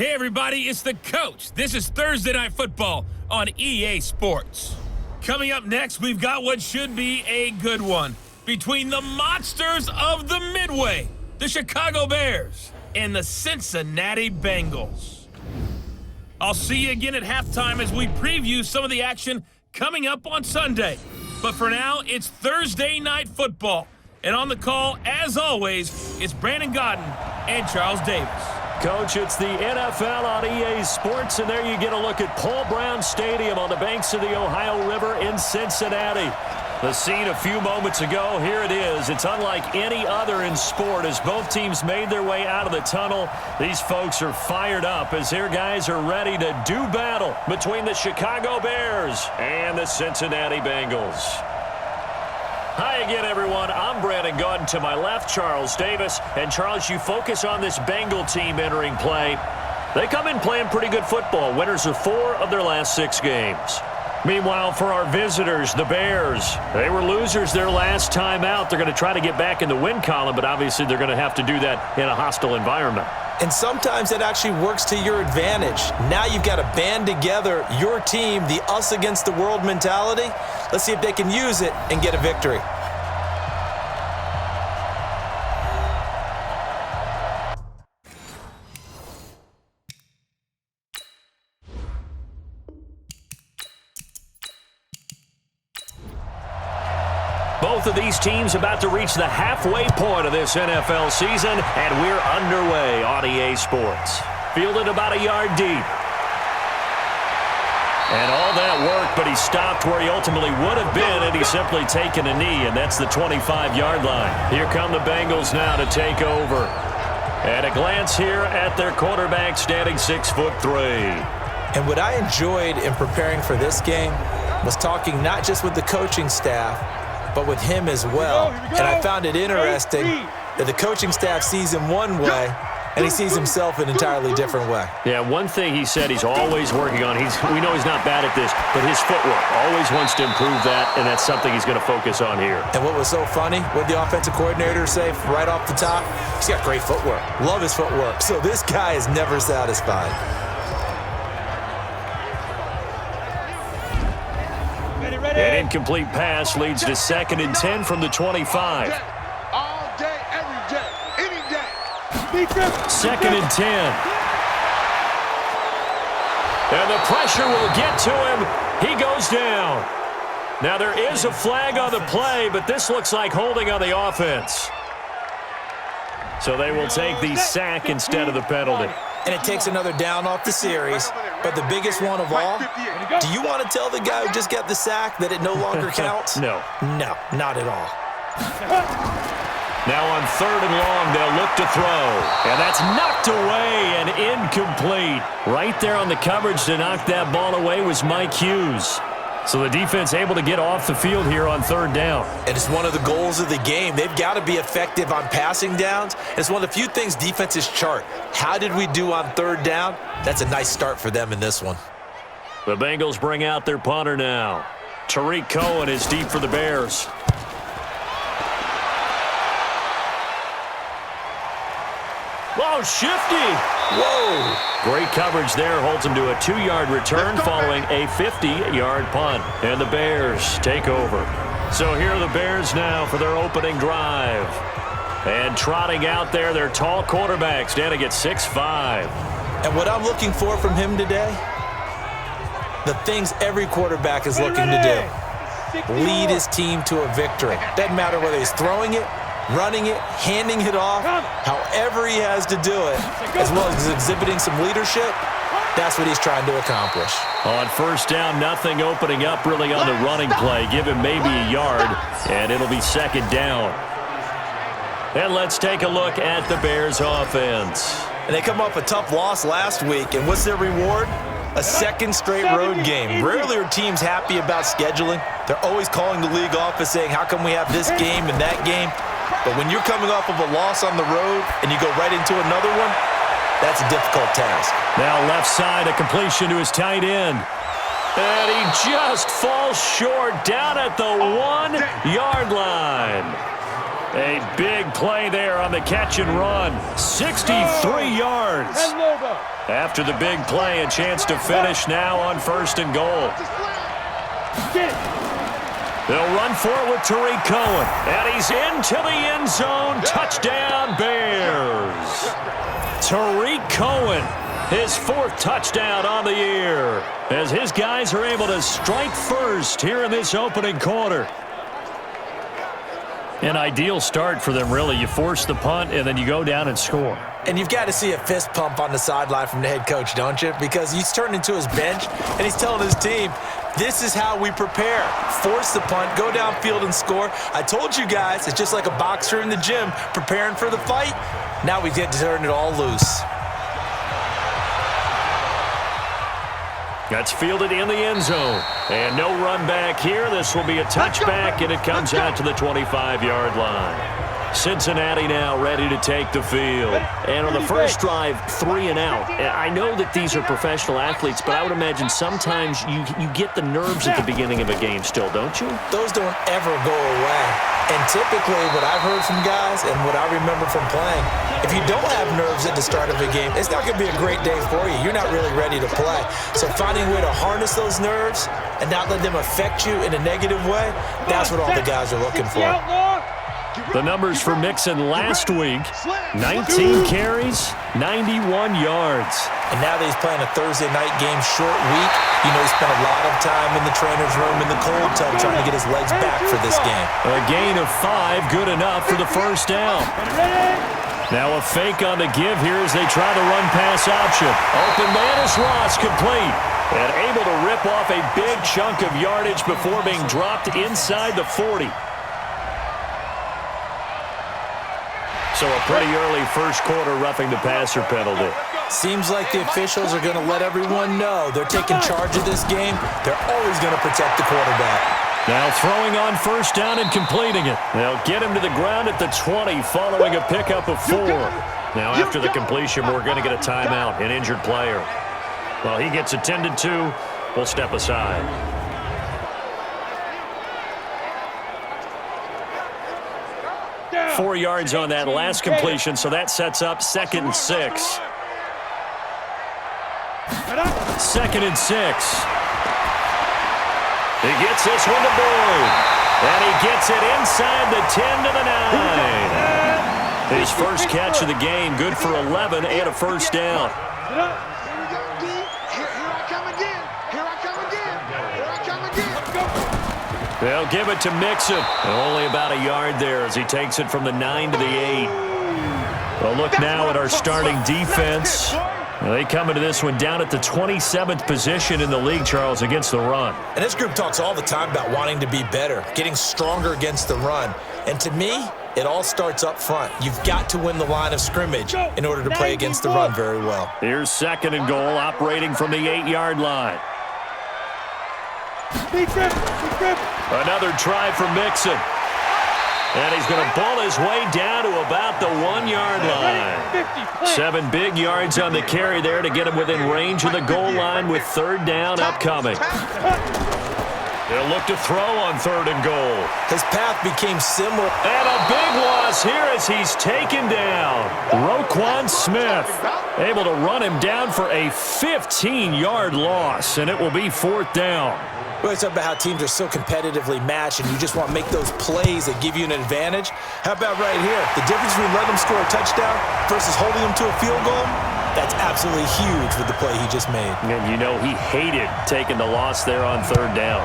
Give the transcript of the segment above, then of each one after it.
Hey everybody, it's the coach. This is Thursday Night Football on EA Sports. Coming up next, we've got what should be a good one between the monsters of the Midway, the Chicago Bears, and the Cincinnati Bengals. I'll see you again at halftime as we preview some of the action coming up on Sunday. But for now, it's Thursday Night Football. And on the call, as always, it's Brandon Godden and Charles Davis. Coach, it's the NFL on EA Sports, and there you get a look at Paul Brown Stadium on the banks of the Ohio River in Cincinnati. The scene a few moments ago, here it is. It's unlike any other in sport as both teams made their way out of the tunnel. These folks are fired up as their guys are ready to do battle between the Chicago Bears and the Cincinnati Bengals. Hi again, everyone. I'm Brandon Godden. To my left, Charles Davis. And, Charles, you focus on this Bengal team entering play. They come in playing pretty good football. Winners of 4 of their last 6 games. Meanwhile, for our visitors, the Bears, they were losers their last time out. They're going to try to get back in the win column, but obviously they're going to have to do that in a hostile environment. And sometimes it actually works to your advantage. Now you've got to band together your team, the us against the world mentality. Let's see if they can use it and get a victory. Both of these teams about to reach the halfway point of this NFL season, and we're underway on EA Sports. Fielded about a yard deep. And all that work, but he stopped where he ultimately would have been had he simply taken a knee, and that's the 25-yard line. Here come the Bengals now to take over. At a glance here at their quarterback standing 6'3". And what I enjoyed in preparing for this game was talking not just with the coaching staff, but with him as well. And I found it interesting that the coaching staff sees him one way, and he sees himself an entirely different way. Yeah, one thing he said he's always working on, we know he's not bad at this, but his footwork, always wants to improve that, and that's something he's going to focus on here. And what was so funny, what did the offensive coordinator say right off the top? He's got great footwork. Love his footwork. So this guy is never satisfied. An incomplete pass leads to 2nd and 10 from the 25. All day, every day, any day. 2nd and 10. And the pressure will get to him. He goes down. Now there is a flag on the play, but this looks like holding on the offense. So they will take the sack instead of the penalty. And it takes another down off the series. But the biggest one of all, do you want to tell the guy who just got the sack that it no longer counts? No. No, not at all. Now on 3rd and long, they'll look to throw. And that's knocked away and incomplete. Right there on the coverage to knock that ball away was Mike Hughes. So the defense able to get off the field here on 3rd down. And it's one of the goals of the game. They've got to be effective on passing downs. It's one of the few things defenses chart. How did we do on 3rd down? That's a nice start for them in this one. The Bengals bring out their punter now. Tariq Cohen is deep for the Bears. Whoa, shifty. Whoa. Great coverage there. Holds him to a 2-yard return following a 50-yard punt. And the Bears take over. So here are the Bears now for their opening drive. And trotting out there, their tall quarterback standing at 6'5". And what I'm looking for from him today, the things every quarterback is looking to do. Lead his team to a victory. Doesn't matter whether he's throwing it, running it, handing it off, however he has to do it, as well as exhibiting some leadership, that's what he's trying to accomplish. On 1st down, nothing opening up really on the running play. Give him maybe a yard, and it'll be 2nd down. And let's take a look at the Bears offense. And they come off a tough loss last week, and what's their reward? A 2nd straight road game. Rarely are teams happy about scheduling. They're always calling the league office saying, how come we have this game and that game? But when you're coming off of a loss on the road and you go right into another one, that's a difficult task. Now left side, a completion to his tight end. And he just falls short down at the 1-yard line. A big play there on the catch and run. 63 yards. After the big play, a chance to finish now on 1st and goal. They'll run for it with Tariq Cohen. And he's into the end zone. Touchdown, Bears. Tariq Cohen, his 4th touchdown on the year, as his guys are able to strike first here in this opening quarter. An ideal start for them, really. You force the punt, and then you go down and score. And you've got to see a fist pump on the sideline from the head coach, don't you? Because he's turned into his bench, and he's telling his team, this is how we prepare. Force the punt, go downfield and score. I told you guys, it's just like a boxer in the gym preparing for the fight. Now we get to turn it all loose. That's fielded in the end zone. And no run back here. This will be a touchback, and it comes out to the 25-yard line. Cincinnati now ready to take the field. And on the first drive, 3 and out. I know that these are professional athletes, but I would imagine sometimes you get the nerves at the beginning of a game still, don't you? Those don't ever go away. And typically what I've heard from guys and what I remember from playing, if you don't have nerves at the start of a game, it's not going to be a great day for you. You're not really ready to play. So finding a way to harness those nerves and not let them affect you in a negative way, that's what all the guys are looking for. The numbers for Mixon last week, 19 carries, 91 yards. And now that he's playing a Thursday night game, short week, you know he spent a lot of time in the trainer's room in the cold tub trying to get his legs back for this game. A gain of 5, good enough for the first down. Now a fake on the give here as they try the run-pass option. Open man is Ross, complete. And able to rip off a big chunk of yardage before being dropped inside the 40. So a pretty early first quarter roughing the passer penalty. Seems like the officials are going to let everyone know they're taking charge of this game. They're always going to protect the quarterback. Now throwing on first down and completing it. They'll get him to the ground at the 20 following a pickup of 4. Now after the completion, we're going to get a timeout, an injured player. Well, he gets attended to. We'll step aside. Yeah. 4 yards on that last completion, so that sets up 2nd and 6. 2nd and 6. He gets this one to Boyd. And he gets it inside the 10 to the 9. His first catch of the game, good for 11 and a first down. They'll give it to Mixon. And only about a yard there as he takes it from the 9 to the 8. Well, look now at our starting defense. They come into this one down at the 27th position in the league, Charles, against the run. And this group talks all the time about wanting to be better, getting stronger against the run. And to me, it all starts up front. You've got to win the line of scrimmage in order to play against the run very well. Here's 2nd and goal, operating from the 8-yard line. Another try for Mixon. And he's going to bull his way down to about the 1-yard line. 7 big yards on the carry there to get him within range of the goal line with 3rd down upcoming. They'll look to throw on 3rd and goal. His path became similar. And a big loss here as he's taken down. Roquan Smith able to run him down for a 15-yard loss, and it will be 4th down. We always talk about how teams are so competitively matched and you just want to make those plays that give you an advantage. How about right here? The difference between letting them score a touchdown versus holding them to a field goal, that's absolutely huge with the play he just made. And you know he hated taking the loss there on 3rd down.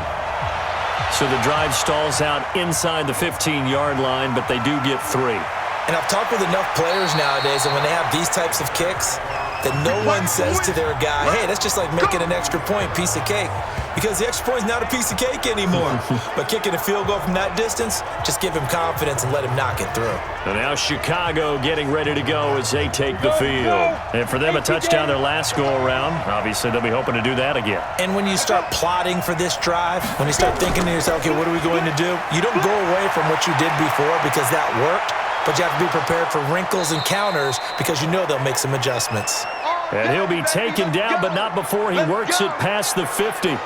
So the drive stalls out inside the 15-yard line, but they do get 3. And I've talked with enough players nowadays, and when they have these types of kicks, that no one says to their guy, hey, that's just like making an extra point, piece of cake. Because the extra point is not a piece of cake anymore. But kicking a field goal from that distance, just give him confidence and let him knock it through. And now Chicago getting ready to go as they take the field. And for them, a touchdown their last go-around. Obviously, they'll be hoping to do that again. And when you start plotting for this drive, when you start thinking to yourself, okay, what are we going to do? You don't go away from what you did before because that worked. But you have to be prepared for wrinkles and counters because you know they'll make some adjustments. And he'll be taken down, but not before he works it past the 50.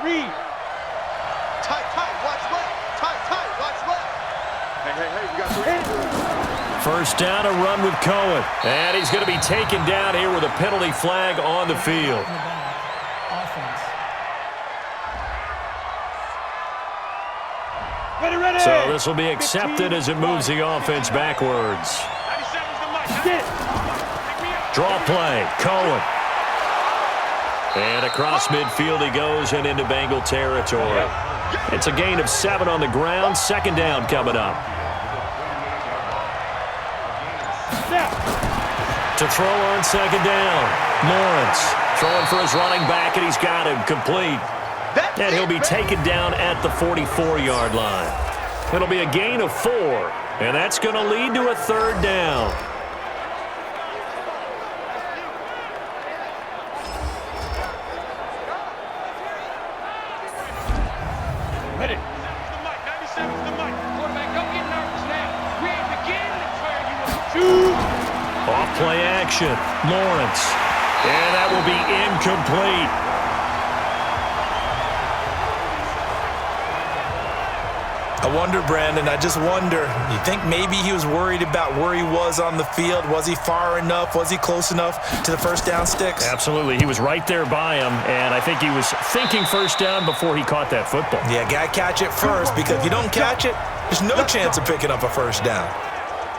Read. Tight, watch left. Tight, watch left. Hey, we got 3. First down, a run with Cohen. And he's going to be taken down here with a penalty flag on the field. Ready. So this will be accepted as it moves the offense backwards. Draw play, Cohen. And across midfield he goes and into Bengal territory. It's a gain of 7 on the ground. Second down coming up. To throw on second down. Lawrence throwing for his running back, and he's got him complete. And he'll be taken down at the 44-yard line. It'll be a gain of 4, and that's going to lead to a third down. Ready. 97's the mic. Quarterback, don't get nervous now. We ain't begin. That's where you want to shoot. Off play action. Lawrence. And that will be incomplete. I wonder, Brandon, I just wonder, you think maybe he was worried about where he was on the field? Was he far enough? Was he close enough to the first down sticks? Absolutely. He was right there by him, and I think he was thinking first down before he caught that football. Yeah, got to catch it first, because if you don't catch it, there's no chance of picking up a first down.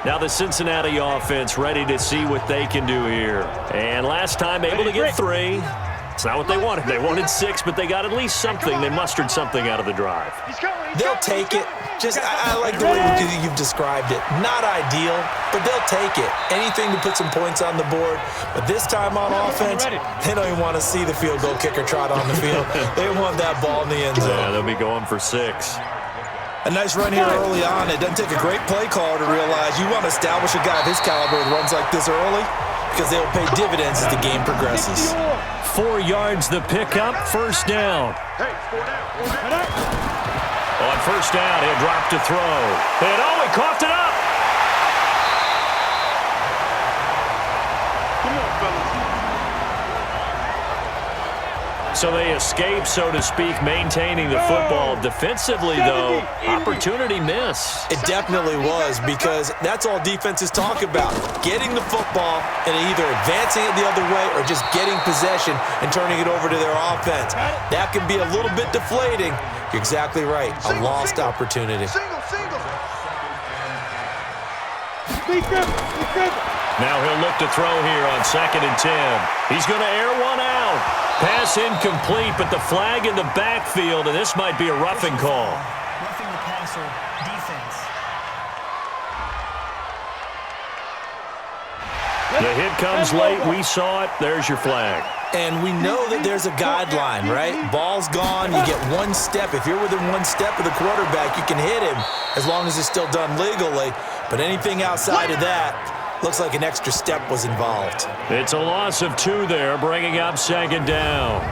Now the Cincinnati offense ready to see what they can do here. And last time able to get 3. It's not what they wanted. They wanted 6, but they got at least something. They mustered something out of the drive. They'll take it. Just, I like the way you've described it. Not ideal, but they'll take it. Anything to put some points on the board. But this time on offense, they don't even want to see the field goal kicker trot on the field. They want that ball in the end zone. Yeah, they'll be going for 6. A nice run here early on. It doesn't take a great play caller to realize you want to establish a guy of his caliber with runs like this early, because they'll pay dividends as the game progresses. 4 yards the pickup, first down. Hey, 4 down. On first down, he'll drop to throw. And he coughed it up. Come on, fellas. So they escape, so to speak, maintaining the football. Defensively, though, opportunity miss. It definitely was, because that's all defenses talk about. Getting the football and either advancing it the other way or just getting possession and turning it over to their offense. That can be a little bit deflating. You're exactly right. A lost opportunity. Single. Now he'll look to throw here on 2nd and 10. He's going to air one out. Pass incomplete, but the flag in the backfield, and this might be a roughing call. Roughing the passer, defense. The hit comes late. We saw it. There's your flag. And we know that there's a guideline, right? Ball's gone. You get 1 step. If you're within 1 step of the quarterback, you can hit him as long as it's still done legally. But anything outside of that, looks like an extra step was involved. It's a loss of 2 there, bringing up 2nd down.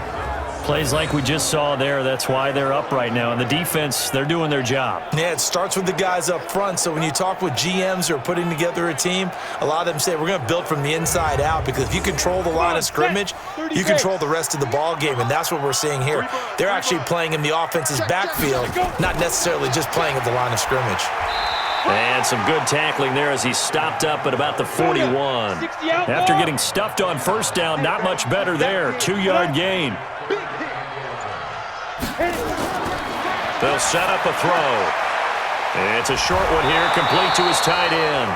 Plays like we just saw there, that's why they're up right now. And the defense, they're doing their job. Yeah, it starts with the guys up front. So when you talk with GMs who are putting together a team, a lot of them say we're going to build from the inside out, because if you control the line of scrimmage, you control the rest of the ball game, and that's what we're seeing here. They're actually playing in the offense's backfield, not necessarily just playing at the line of scrimmage. And some good tackling there as he stopped up at about the 41. After getting stuffed on first down, not much better there. 2-yard gain. They'll set up a throw. It's a short one here, complete to his tight end.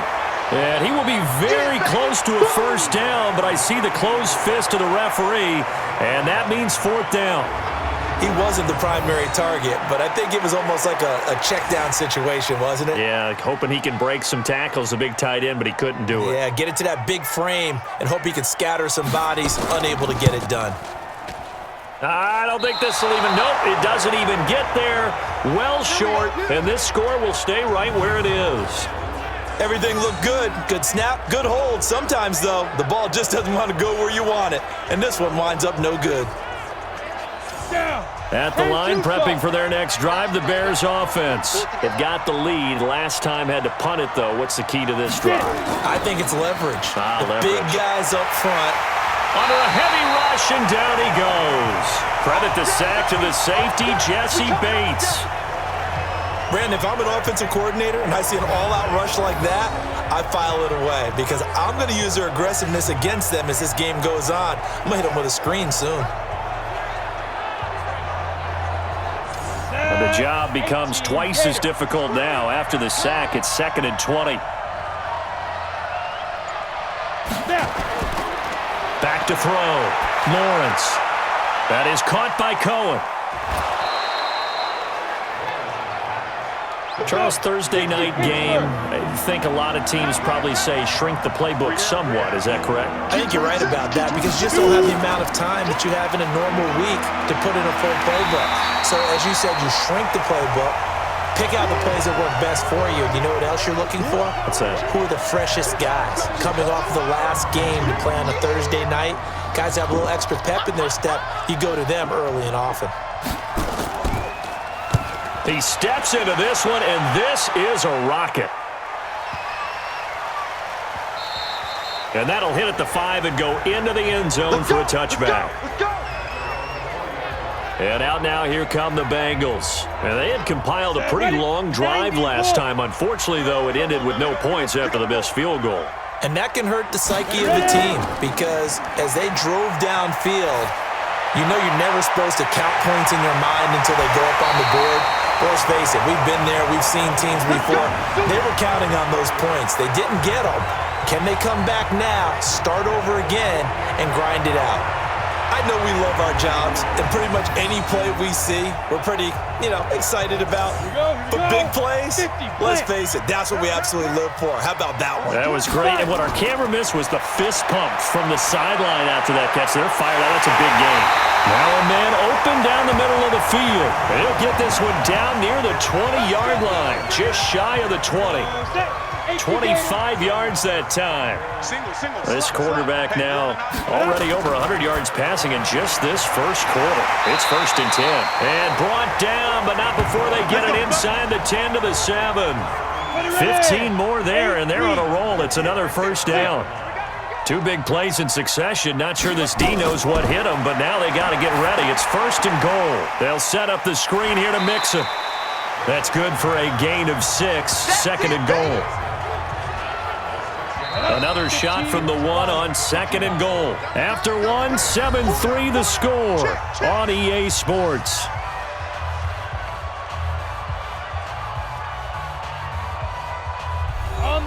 And he will be very close to a first down, but I see the closed fist of the referee, and that means 4th down. He wasn't the primary target, but I think it was almost like a check-down situation, wasn't it? Yeah, hoping he can break some tackles, the big tight end, but he couldn't do it. Yeah, get it to that big frame and hope he can scatter some bodies, unable to get it done. I don't think this will even, nope, it doesn't even get there. Well short, and this score will stay right where it is. Everything looked good. Good snap, good hold. Sometimes, though, the ball just doesn't want to go where you want it, and this one winds up no good. At the line, prepping for their next drive, the Bears offense. They've got the lead. Last time had to punt it, though. What's the key to this drive? I think it's leverage. Leverage. Big guys up front Under a heavy rush, and down he goes. Credit the sack to the safety, Jesse Bates. Brandon, if I'm an offensive coordinator and I see an all-out rush like that, I file it away because I'm going to use their aggressiveness against them as this game goes on. I'm going to hit them with a screen soon. And the job becomes twice as difficult now. After the sack, it's 2nd and 20. Back to throw. Lawrence. That is caught by Cohen. Charles, Thursday night game. I think a lot of teams probably say shrink the playbook somewhat. Is that correct? I think you're right about that because you just don't have the amount of time that you have in a normal week to put in a full playbook. So as you said, you shrink the playbook, pick out the plays that work best for you. You know what else you're looking for? What's that? Who are the freshest guys coming off of the last game to play on a Thursday night? Guys have a little extra pep in their step. You go to them early and often. He steps into this one, and this is a rocket. And that'll hit at the 5 and go into the end zone for a touchback. And out now, here come the Bengals. And they had compiled a pretty long drive last time. Unfortunately, though, it ended with no points after the missed field goal. And that can hurt the psyche of the team because as they drove downfield, you know you're never supposed to count points in your mind until they go up on the board. Let's face it, we've been there. We've seen teams before. They were counting on those points. They didn't get them. Can they come back now, start over again, and grind it out? I know we love our jobs, and pretty much any play we see, we're pretty, excited about. But big plays, let's face it, that's what we absolutely live for. How about that one? That was great, and what our camera missed was the fist pump from the sideline after that catch. They're fired out. That's a big game. Now a man open down the middle of the field. He'll get this one down near the 20-yard line, just shy of the 20. 25 yards that time. This quarterback now already over 100 yards passing in just this first quarter. It's 1st and 10. And brought down, but not before they get it inside the 10 to the 7. 15 more there, and they're on a roll. It's another first down. 2 big plays in succession. Not sure this D knows what hit him, but now they got to get ready. It's 1st and goal. They'll set up the screen here to mix it. That's good for a gain of 6. 2nd and goal. Another shot from the 1 on 2nd and goal. After 1, 7-3 the score on EA Sports.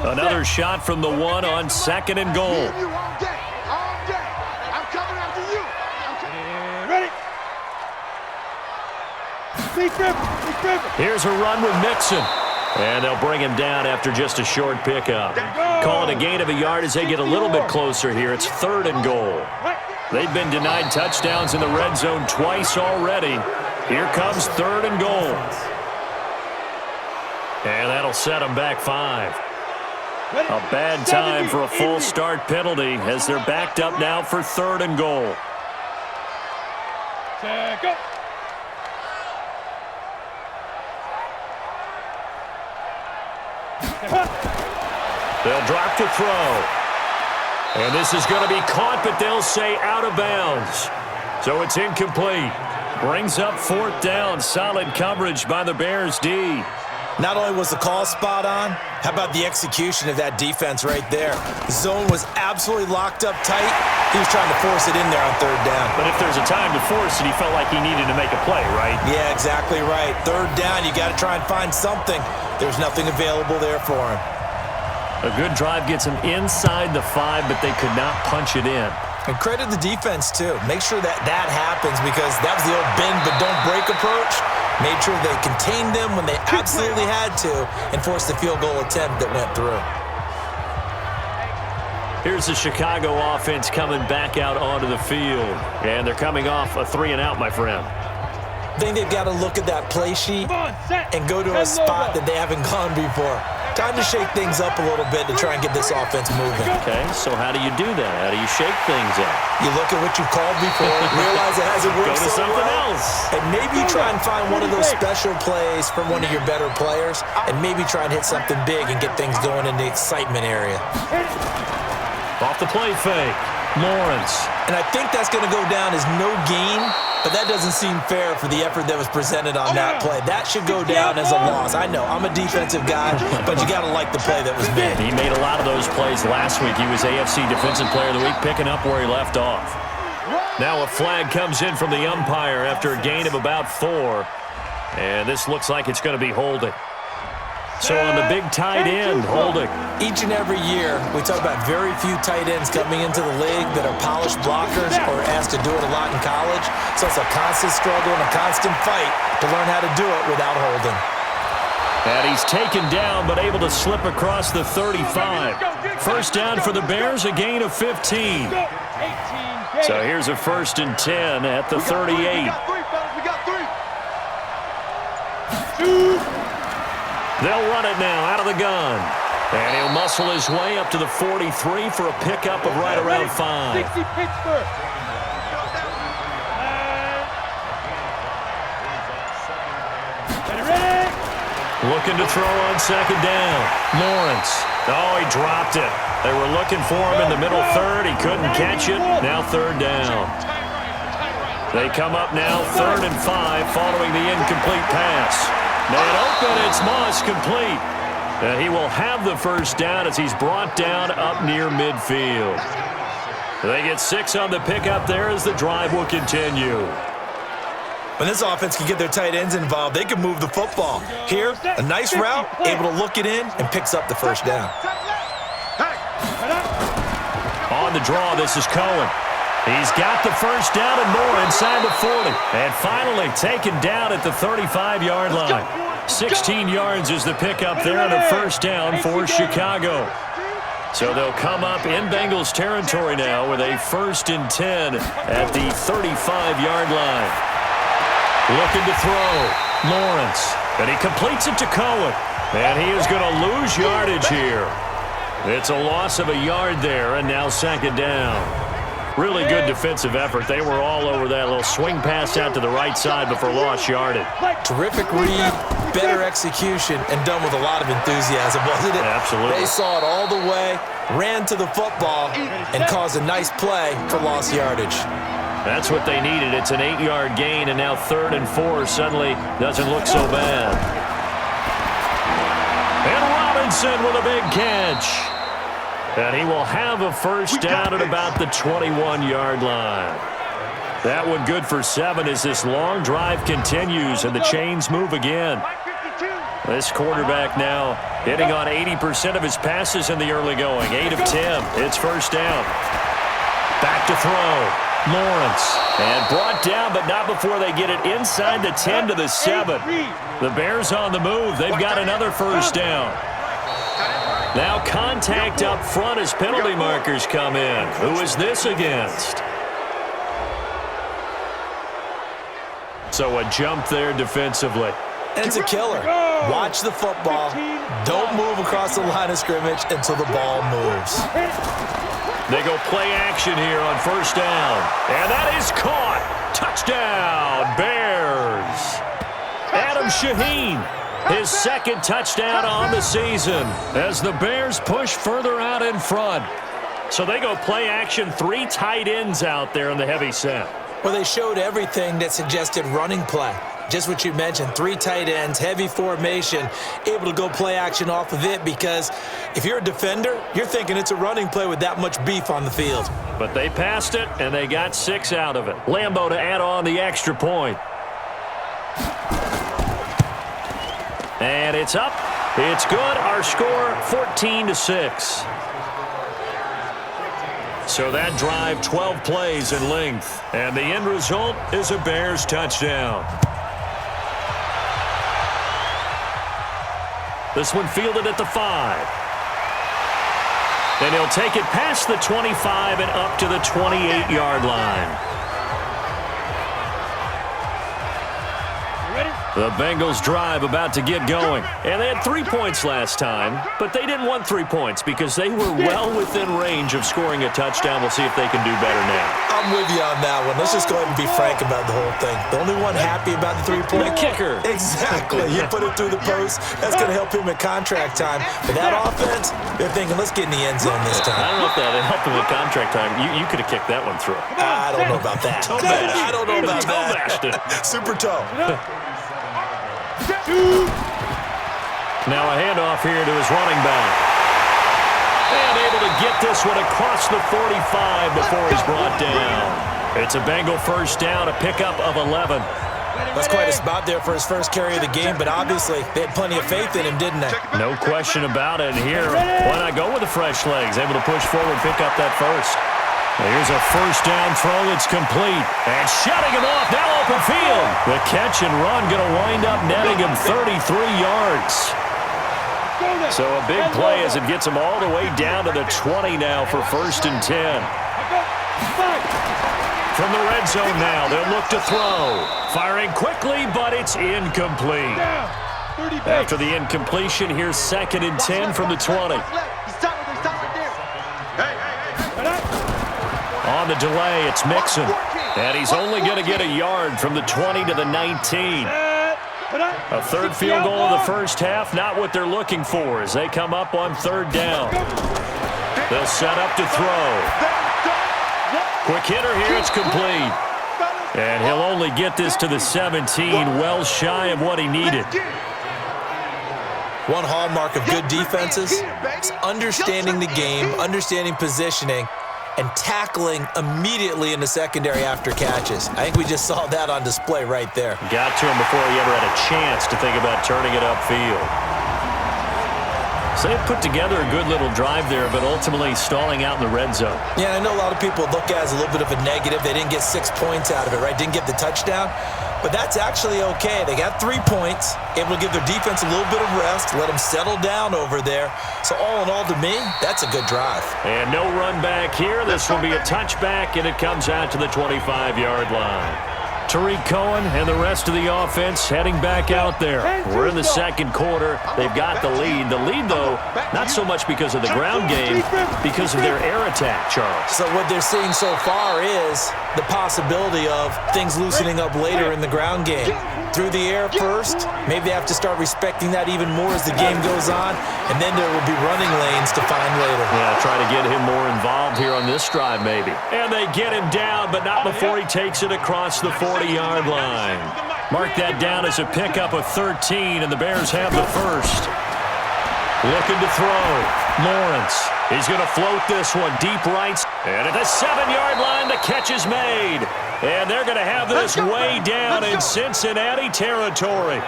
Another shot from the 1 on 2nd and goal. Here's a run with Mixon. And they'll bring him down after just a short pickup. Call it a gain of a yard as they get a little bit closer here. It's 3rd and goal. They've been denied touchdowns in the red zone twice already. Here comes 3rd and goal. And that'll set them back 5. A bad time for a false start penalty as they're backed up now for 3rd and goal. Go. They'll drop to throw. And this is going to be caught, but they'll say out of bounds. So it's incomplete. Brings up 4th down. Solid coverage by the Bears D. Not only was the call spot on, how about the execution of that defense right there? The zone was absolutely locked up tight. He was trying to force it in there on 3rd down. But if there's a time to force it, he felt like he needed to make a play, right? Yeah, exactly right. 3rd down, you got to try and find something. There's nothing available there for him. A good drive gets him inside the 5, but they could not punch it in. And credit the defense, too. Make sure that happens because that was the old bend but don't break approach. Made sure they contained them when they absolutely had to and forced the field goal attempt that went through. Here's the Chicago offense coming back out onto the field. And they're coming off a 3-and-out, my friend. I think they've got to look at that play sheet and go to a spot that they haven't gone before. Time to shake things up a little bit to try and get this offense moving. Okay, so how do you do that? How do you shake things up? You look at what you've called before, realize it hasn't worked Go to so something well, else. and maybe try and find one of those special plays from one of your better players, and maybe try and hit something big and get things going in the excitement area. Off the play fake. Lawrence. And I think that's going to go down as no gain, but that doesn't seem fair for the effort that was presented on that play. That should go down as a loss. I know, I'm a defensive guy, but you got to like the play that was made. He made a lot of those plays last week. He was AFC Defensive Player of the Week, picking up where he left off. Now a flag comes in from the umpire after a gain of about 4. And this looks like it's going to be holding. So on the big tight end, holding. Each and every year, we talk about very few tight ends coming into the league that are polished blockers or asked to do it a lot in college. So it's a constant struggle and a constant fight to learn how to do it without holding. And he's taken down but able to slip across the 35. First down for the Bears, a gain of 15. So here's a 1st and 10 at the 38. We got 3. They'll run it now out of the gun. And he'll muscle his way up to the 43 for a pickup of right around 5. 60 Pittsburgh. Looking to throw on 2nd down. Lawrence. Oh, he dropped it. They were looking for him in the middle 3rd. He couldn't catch it. Now 3rd down. They come up now 3rd and 5 following the incomplete pass. Man open, it's Moss complete. And he will have the 1st down as he's brought down up near midfield. They get 6 on the pickup there as the drive will continue. When this offense can get their tight ends involved, they can move the football. Here, a nice route, able to look it in, and picks up the 1st down. On the draw, this is Cohen. He's got the 1st down and more inside the 40. And finally taken down at the 35-yard line. 16 yards is the pickup there on a 1st down for Chicago. So they'll come up in Bengals territory now with a 1st and 10 at the 35-yard line. Looking to throw. Lawrence. And he completes it to Cohen. And he is going to lose yardage here. It's a loss of a yard there, and now 2nd down. Really good defensive effort. They were all over that little swing pass out to the right side before lost yardage. Terrific read, better execution, and done with a lot of enthusiasm, wasn't it? Absolutely. They saw it all the way, ran to the football, and caused a nice play for lost yardage. That's what they needed. It's an 8-yard gain, and now 3rd and 4 suddenly doesn't look so bad. And Robinson with a big catch. And he will have a 1st down at about the 21-yard line. That one good for 7 as this long drive continues and the chains move again. This quarterback now hitting on 80% of his passes in the early going. 8 of 10. It's 1st down. Back to throw. Lawrence. And brought down, but not before they get it inside the 10 to the 7. The Bears on the move. They've got another 1st down. Now contact up front as penalty markers come in. Who is this against? So a jump there defensively. And it's a killer. Watch the football. Don't move across the line of scrimmage until the ball moves. They go play action here on 1st down. And that is caught. Touchdown, Bears. Adam Shaheen. His 2nd touchdown on the season as the Bears push further out in front. So they go play action, 3 tight ends out there in the heavy set. Well, they showed everything that suggested running play. Just what you mentioned, 3 tight ends, heavy formation, able to go play action off of it because if you're a defender, you're thinking it's a running play with that much beef on the field. But they passed it, and they got 6 out of it. Lambeau to add on the extra point. And it's up. It's good. Our score, 14-6. So that drive, 12 plays in length. And the end result is a Bears touchdown. This one fielded at the 5. And he'll take it past the 25 and up to the 28-yard line. You ready? The Bengals drive about to get going. And they had 3 points last time, but they didn't want 3 points because they were well within range of scoring a touchdown. We'll see if they can do better now. I'm with you on that one. Let's just go ahead and be frank about the whole thing. The only one happy about the 3-point? The kicker. Exactly. You put it through the post. That's going to help him at contract time. But that offense, they're thinking, let's get in the end zone this time. I don't know if that helped him at contract time. You could have kicked that one through. I don't know about that. I don't know about that. Bashed it. Super toe. Now a handoff here to his running back. And able to get this one across the 45 before he's brought down. It's a Bengal first down, a pickup of 11. That's quite a spot there for his first carry of the game, but obviously they had plenty of faith in him, didn't they? No question about it. And here, why not go with the fresh legs? Able to push forward, pick up that first. Here's a first down throw that's complete. And shutting him off, now open field. The catch and run going to wind up netting him 33 yards. So a big play as it gets him all the way down to the 20 now for 1st and 10. From the red zone now, they'll look to throw. Firing quickly, but it's incomplete. After the incompletion, here's 2nd and 10 from the 20. On the delay, it's Mixon. And he's only going to get a yard from the 20 to the 19. A third field goal in the first half, not what they're looking for as they come up on 3rd down. They'll set up to throw. Quick hitter here, it's complete. And he'll only get this to the 17, well shy of what he needed. One hallmark of good defenses is understanding the game, understanding positioning, and tackling immediately in the secondary after catches. I think we just saw that on display right there. Got to him before he ever had a chance to think about turning it upfield. So they put together a good little drive there, but ultimately stalling out in the red zone. Yeah, I know a lot of people look at it as a little bit of a negative. They didn't get 6 points out of it, right? Didn't get the touchdown. But that's actually okay. They got 3 points, able to give their defense a little bit of rest, let them settle down over there. So all in all, to me, that's a good drive. And no run back here. This will be a touchback, and it comes out to the 25-yard line. Tariq Cohen and the rest of the offense heading back out there. We're in the 2nd quarter. They've got the lead. The lead, though, not so much because of the ground game, because of their air attack, Charles. So what they're seeing so far is the possibility of things loosening up later in the ground game. Through the air first, maybe they have to start respecting that even more as the game goes on, and then there will be running lanes to find later. Yeah, try to get him more involved here on this drive maybe. And they get him down, but not before he takes it across the 40-yard line. Mark that down as a pickup of 13, and the Bears have the first. Looking to throw. Lawrence. He's going to float this one deep right. And at the 7-yard line, the catch is made. And they're going to have this way down in Cincinnati territory.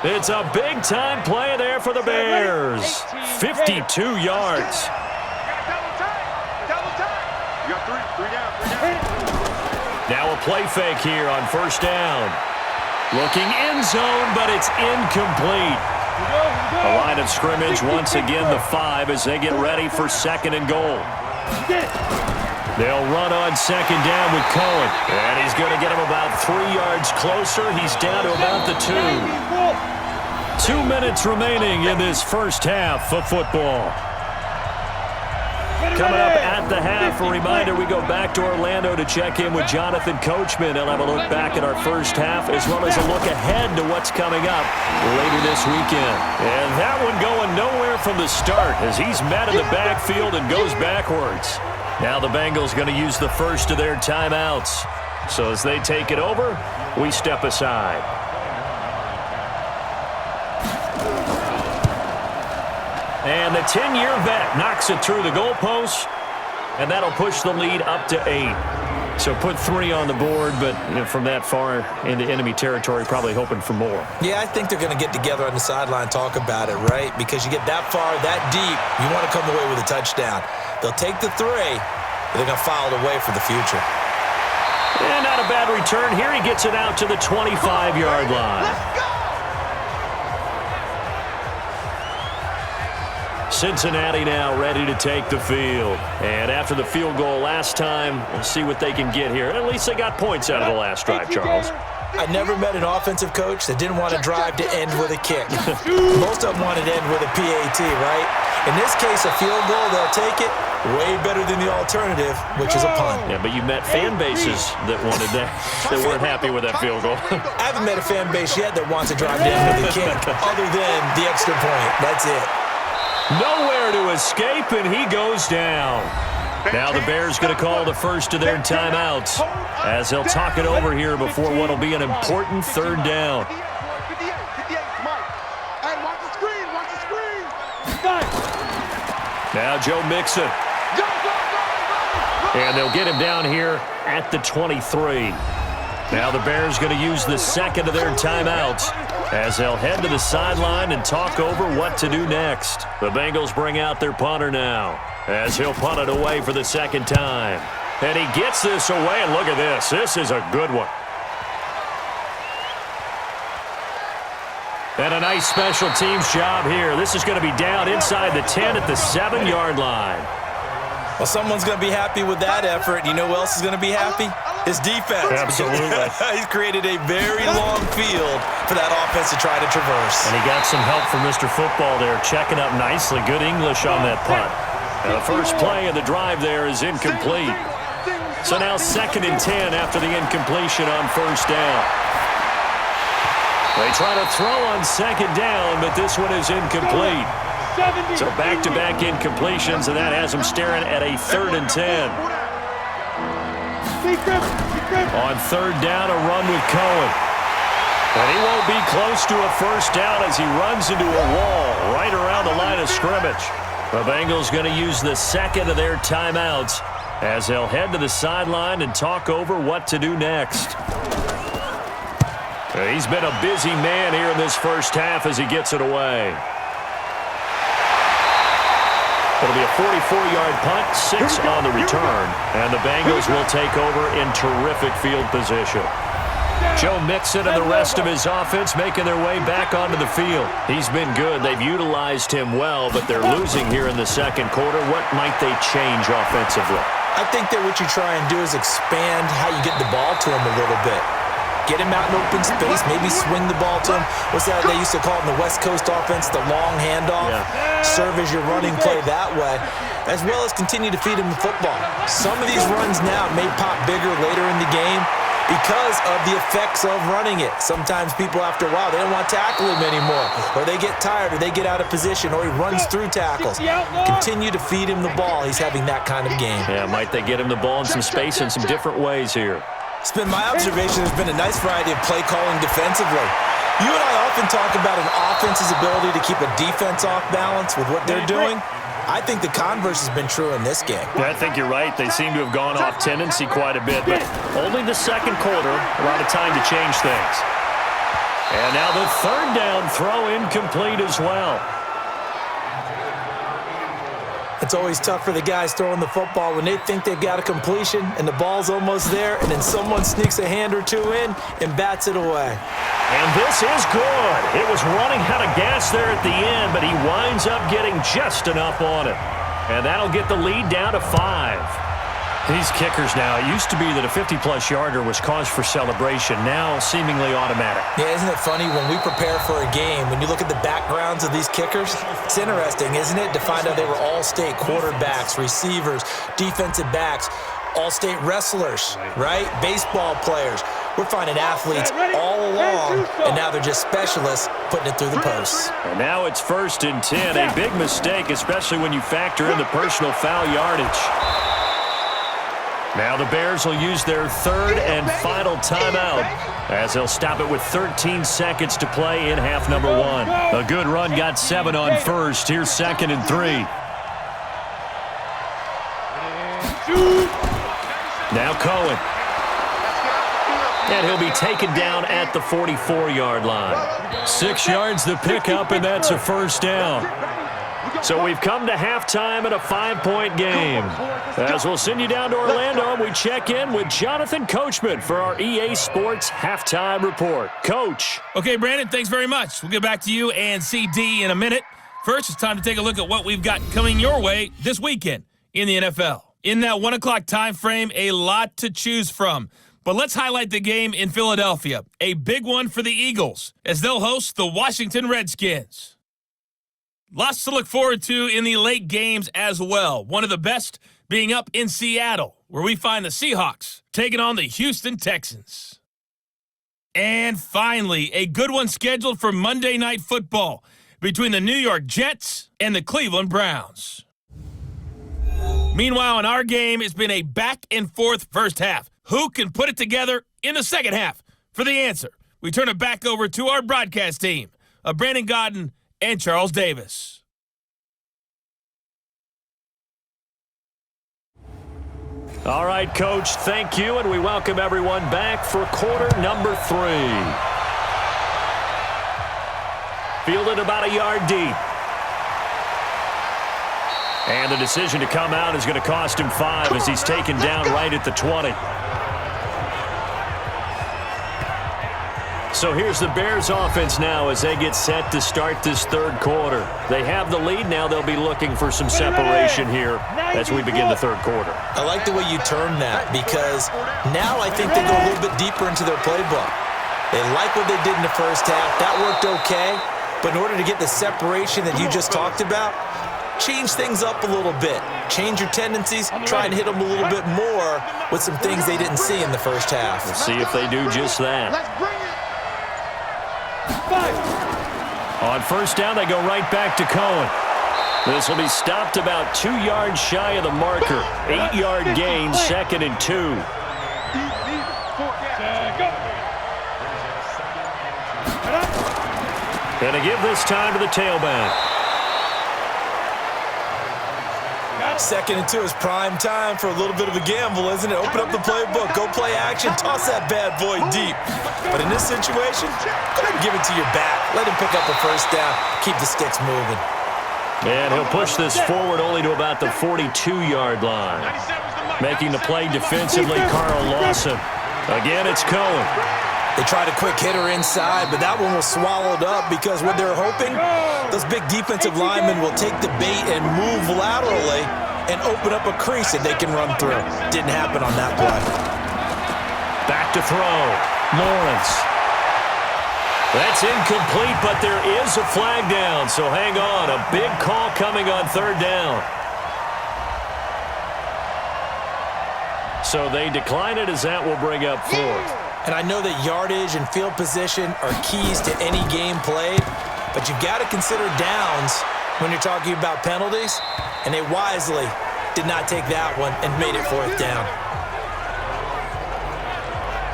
It's a big-time play there for the Bears. 52 yards. Now a play fake here on 1st down. Looking end zone, but it's incomplete. A line of scrimmage once again, the 5 as they get ready for 2nd and goal. They'll run on 2nd down with Cohen. And he's going to get him about 3 yards closer. He's down to about the 2. 2 minutes remaining in this first half of football. Coming up at the half, a reminder, we go back to Orlando to check in with Jonathan Coachman. He'll have a look back at our first half as well as a look ahead to what's coming up later this weekend. And that one going nowhere from the start as he's met in the backfield and goes backwards. Now the Bengals going to use the first of their timeouts. So as they take it over, we step aside. And the 10-year vet knocks it through the goalpost, and that'll push the lead up to 8. So put 3 on the board, but from that far into enemy territory, probably hoping for more. Yeah, I think they're going to get together on the sideline and talk about it, right? Because you get that far, that deep, you want to come away with a touchdown. They'll take the 3, but they're going to file it away for the future. And not a bad return here. He gets it out to the 25-yard line. Cincinnati now ready to take the field. And after the field goal last time, we'll see what they can get here. At least they got points out of the last drive, Charles. I never met an offensive coach that didn't want to drive to end with a kick. Most of them wanted to end with a PAT, right? In this case, a field goal, they'll take it. Way better than the alternative, which is a punt. Yeah, but you met fan bases that wanted that, that weren't happy with that field goal. I haven't met a fan base yet that wants to drive down with a kick, other than the extra point. That's it. Nowhere to escape, and he goes down. Now the Bears going to call the first of their timeouts as they'll talk it over here before what will be an important third down. Now Joe Mixon. And they'll get him down here at the 23. Now the Bears going to use the second of their timeouts as they'll head to the sideline and talk over what to do next. The Bengals bring out their punter now as he'll punt it away for the second time. And he gets this away, and look at this. This is a good one. And a nice special teams job here. This is going to be down inside the 10 at the 7-yard line. Well, someone's going to be happy with that effort. You know who else is going to be happy? His defense. Absolutely. He's created a very long field for that offense to try to traverse. And he got some help from Mr. Football there, checking up nicely. Good English on that punt. And the first play of the drive there is incomplete. So now 2nd and 10 after the incompletion on first down. They try to throw on 2nd down, but this one is incomplete. So back-to-back incompletions, and that has them staring at a 3rd and 10. On 3rd down, a run with Cohen. And he won't be close to a first down as he runs into a wall right around the line of scrimmage. The Bengals going to use the second of their timeouts as they'll head to the sideline and talk over what to do next. He's been a busy man here in this first half as he gets it away. It'll be a 44-yard punt, 6 on the return, and the Bengals will take over in terrific field position. Joe Mixon and the rest of his offense making their way back onto the field. He's been good. They've utilized him well, but they're losing here in the second quarter. What might they change offensively? I think that what you try and do is expand how you get the ball to him a little bit. Get him out in open space, maybe swing the ball to him. What's that they used to call it in the West Coast offense, the long handoff? Yeah. Serve as your running play that way, as well as continue to feed him the football. Some of these runs now may pop bigger later in the game because of the effects of running it. Sometimes people, after a while, they don't want to tackle him anymore, or they get tired, or they get out of position, or he runs through tackles. Continue to feed him the ball. He's having that kind of game. Yeah, might they get him the ball in some space in some different ways here? It's been my observation there's been a nice variety of play calling defensively. You and I often talk about an offense's ability to keep a defense off balance with what they're doing. I think the converse has been true in this game. Yeah, I think you're right. They seem to have gone off tendency quite a bit, but only the second quarter, a lot of time to change things. And now the 3rd down throw incomplete as well. It's always tough for the guys throwing the football when they think they've got a completion and the ball's almost there, and then someone sneaks a hand or two in and bats it away. And this is good. It was running out of gas there at the end, but he winds up getting just enough on it. And that'll get the lead down to 5. These kickers now, it used to be that a 50-plus yarder was cause for celebration, now seemingly automatic. Yeah, isn't it funny when we prepare for a game, when you look at the backgrounds of these kickers, it's interesting, isn't it, to find out they were all-state quarterbacks, receivers, defensive backs, all-state wrestlers, right? Baseball players. We're finding athletes all along, and now they're just specialists putting it through the posts. And now it's 1st and 10, a big mistake, especially when you factor in the personal foul yardage. Now the Bears will use their 3rd and final timeout as they'll stop it with 13 seconds to play in half number 1. A good run got 7 on first. Here's 2nd and 3. Now Cohen. And he'll be taken down at the 44-yard line. 6 yards the pickup, and that's a first down. So we've come to halftime in a 5-point game. As we'll send you down to Orlando, and we check in with Jonathan Coachman for our EA Sports Halftime Report. Coach. Okay, Brandon, thanks very much. We'll get back to you and CD in a minute. First, it's time to take a look at what we've got coming your way this weekend in the NFL. In that 1 o'clock time frame, a lot to choose from. But let's highlight the game in Philadelphia, a big one for the Eagles, as they'll host the Washington Redskins. Lots to look forward to in the late games as well. One of the best being up in Seattle, where we find the Seahawks taking on the Houston Texans. And finally, a good one scheduled for Monday Night Football between the New York Jets and the Cleveland Browns. Meanwhile, in our game, it's been a back-and-forth first half. Who can put it together in the second half? For the answer, we turn it back over to our broadcast team of Brandon Godden and Charles Davis. All right, Coach, thank you, and we welcome everyone back for quarter number 3. Fielded about a yard deep. And the decision to come out is going to cost him 5 as he's taken down right at the 20. So here's the Bears offense now as they get set to start this third quarter. They have the lead. Now they'll be looking for some separation here as we begin the third quarter. I like the way you term that because now I think they go a little bit deeper into their playbook. They like what they did in the first half. That worked okay. But in order to get the separation that you just talked about, change things up a little bit. Change your tendencies. Try and hit them a little bit more with some things they didn't see in the first half. We'll see if they do just that. On first down, they go right back to Cohen. This will be stopped about 2 yards shy of the marker. 8-yard gain, 2nd and 2. Gonna give this time to the tailback. 2nd and 2 is prime time for a little bit of a gamble, isn't it? Open up the playbook, go play action, toss that bad boy deep. But in this situation, go ahead and give it to your back. Let him pick up a first down, keep the sticks moving. And he'll push this forward only to about the 42-yard line. Making the play defensively, Carl Lawson. Again, it's Cohen. They tried a quick hitter inside, but that one was swallowed up because what they're hoping, those big defensive linemen will take the bait and move laterally and open up a crease that they can run through. Didn't happen on that play. Back to throw. Lawrence. That's incomplete, but there is a flag down, so hang on. A big call coming on third down. So they decline it as that will bring up 4th. And I know that yardage and field position are keys to any game played, but you've got to consider downs when you're talking about penalties, and they wisely did not take that one and made it 4th down.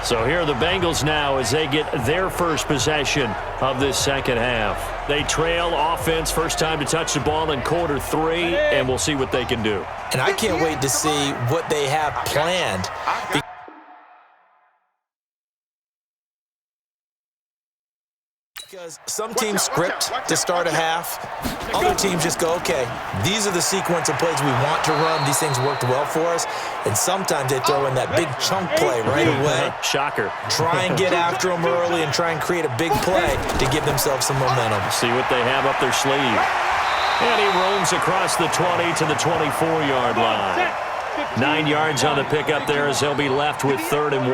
So here are the Bengals now as they get their first possession of this second half. They trail offense, first time to touch the ball in quarter 3, and we'll see what they can do. And I can't wait to see what they have planned. Because some teams script to start a half. Other teams just go, okay, these are the sequence of plays we want to run. These things worked well for us. And sometimes they throw in that big chunk play right away. Shocker. Try and get after them early and try and create a big play to give themselves some momentum. See what they have up their sleeve. And he roams across the 20 to the 24-yard line. 9 yards on the pickup there as they'll be left with 3rd and 1.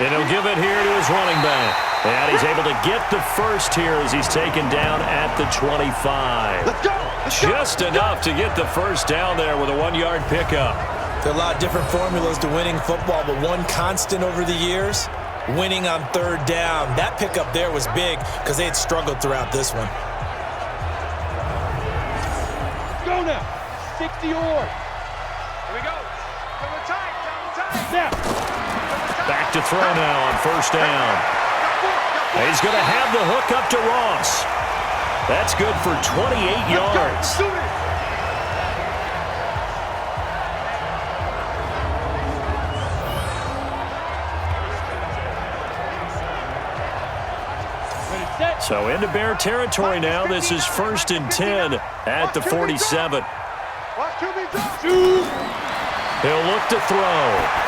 And he'll give it here to his running back. And he's able to get the first here as he's taken down at the 25. Just enough to get the first down there with a 1-yard pickup. There are a lot of different formulas to winning football, but one constant over the years, winning on third down. That pickup there was big because they had struggled throughout this one. Go now. 60 yards. Here we go. Double time. Now. Back to throw now on first down. He's going to have the hook up to Ross. That's good for 28 yards. So into Bear territory now. This is 1st and 10 at the 47. He'll look to throw.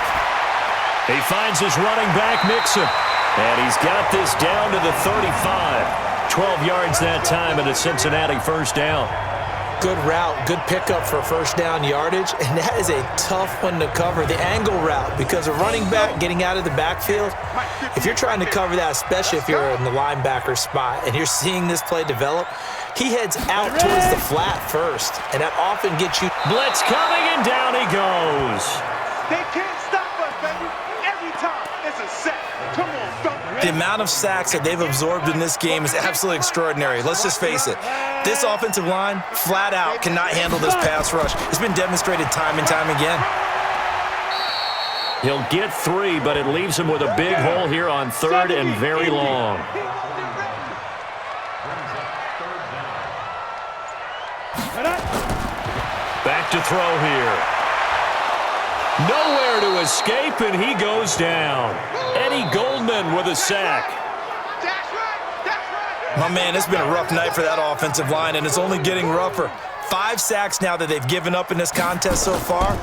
He finds his running back, Mixon. And he's got this down to the 35. 12 yards that time and a Cincinnati first down. good route, good pickup for first down yardage, and that is a tough one to cover, the angle route, because a running back getting out of the backfield, if you're trying to cover that, especially if you're in the linebacker spot and you're seeing this play develop, he heads out towards the flat first, and that often gets you. Blitz coming, and down he goes. They can't stop us, baby. Every time, it's a sack. Come on, The amount of sacks that they've absorbed in this game is absolutely extraordinary. Let's just face it. This offensive line, flat out, cannot handle this pass rush. It's been demonstrated time and time again. He'll get 3, but it leaves him with a big hole here on 3rd and very long. Back to throw here. Nowhere to escape, and he goes down. Eddie Goldman with a sack. My man, it's been a rough night for that offensive line, and it's only getting rougher. 5 sacks now that they've given up in this contest so far.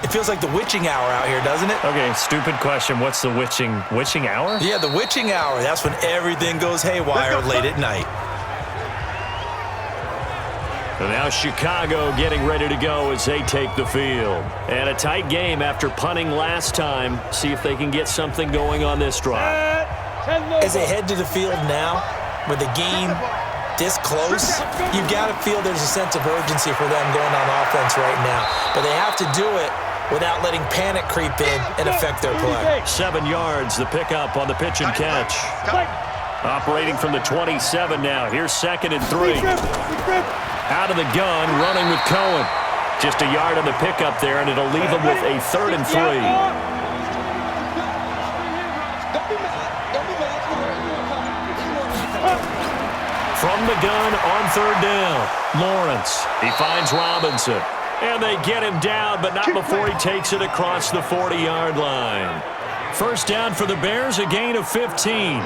It feels like the witching hour out here, doesn't it? Okay, stupid question. What's the witching hour? Yeah, the witching hour. That's when everything goes haywire late at night. And now Chicago getting ready to go as they take the field. And a tight game after punting last time. See if they can get something going on this drive. As they head to the field now, with the game this close, you've got to feel there's a sense of urgency for them going on offense right now. But they have to do it without letting panic creep in and affect their play. 7 yards, the pickup on the pitch and catch. Operating from the 27 now. Here's 2nd and 3. Out of the gun, running with Cohen. Just a yard on the pickup there, and it'll leave him with a 3rd and 3. From the gun on 3rd down, Lawrence. He finds Robinson. And they get him down, but not before he takes it across the 40-yard line. First down for the Bears, a gain of 15.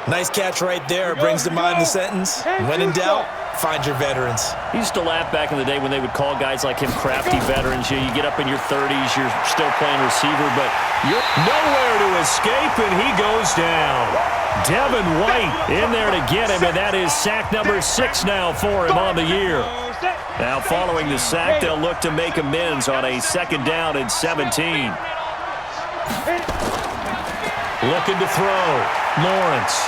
Nice catch right there. Brings to mind the sentence, when in doubt, find your veterans. He used to laugh back in the day when they would call guys like him crafty veterans. You get up in your 30s, you're still playing receiver, but you're nowhere to escape, and he goes down. Devin White in there to get him, and that is sack number 6 now for him on the year. Now following the sack, they'll look to make amends on a 2nd down and 17. Looking to throw. Lawrence.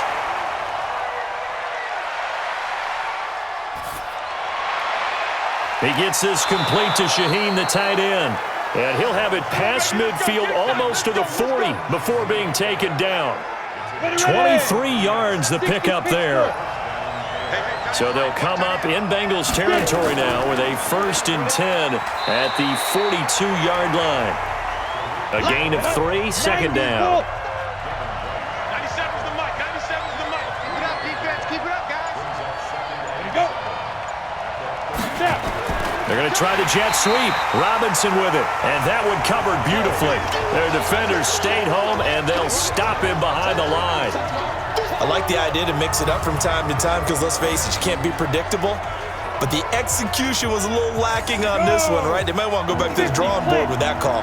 He gets this complete to Shaheen, the tight end. And he'll have it past midfield almost to the 40 before being taken down. 23 yards the pickup there. So they'll come up in Bengals territory now with a 1st and 10 at the 42-yard line. A gain of 3, 2nd down. 97's the mic. 97's the mic. Keep it up, defense. Keep it up, guys. There you go. They're going to try the jet sweep. Robinson with it. And that one covered beautifully. Their defenders stayed home, and they'll stop him behind the line. I like the idea to mix it up from time to time because, let's face it, you can't be predictable. But the execution was a little lacking on this one, right? They might want to go back to the drawing board with that call.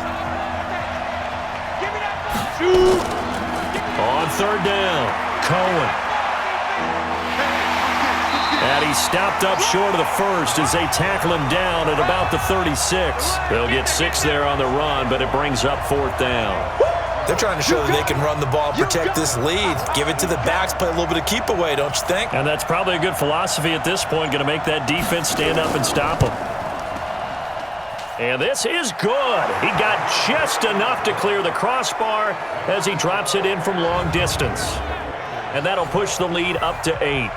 On 3rd down, Cohen. And he stopped up short of the 1st as they tackle him down at about the 36. They'll get 6 there on the run, but it brings up 4th down. They're trying to show that they can run the ball, protect this lead, give it to the backs, play a little bit of keep away, don't you think? And that's probably a good philosophy at this point, going to make that defense stand up and stop them. And this is good. He got just enough to clear the crossbar as he drops it in from long distance. And that'll push the lead up to 8.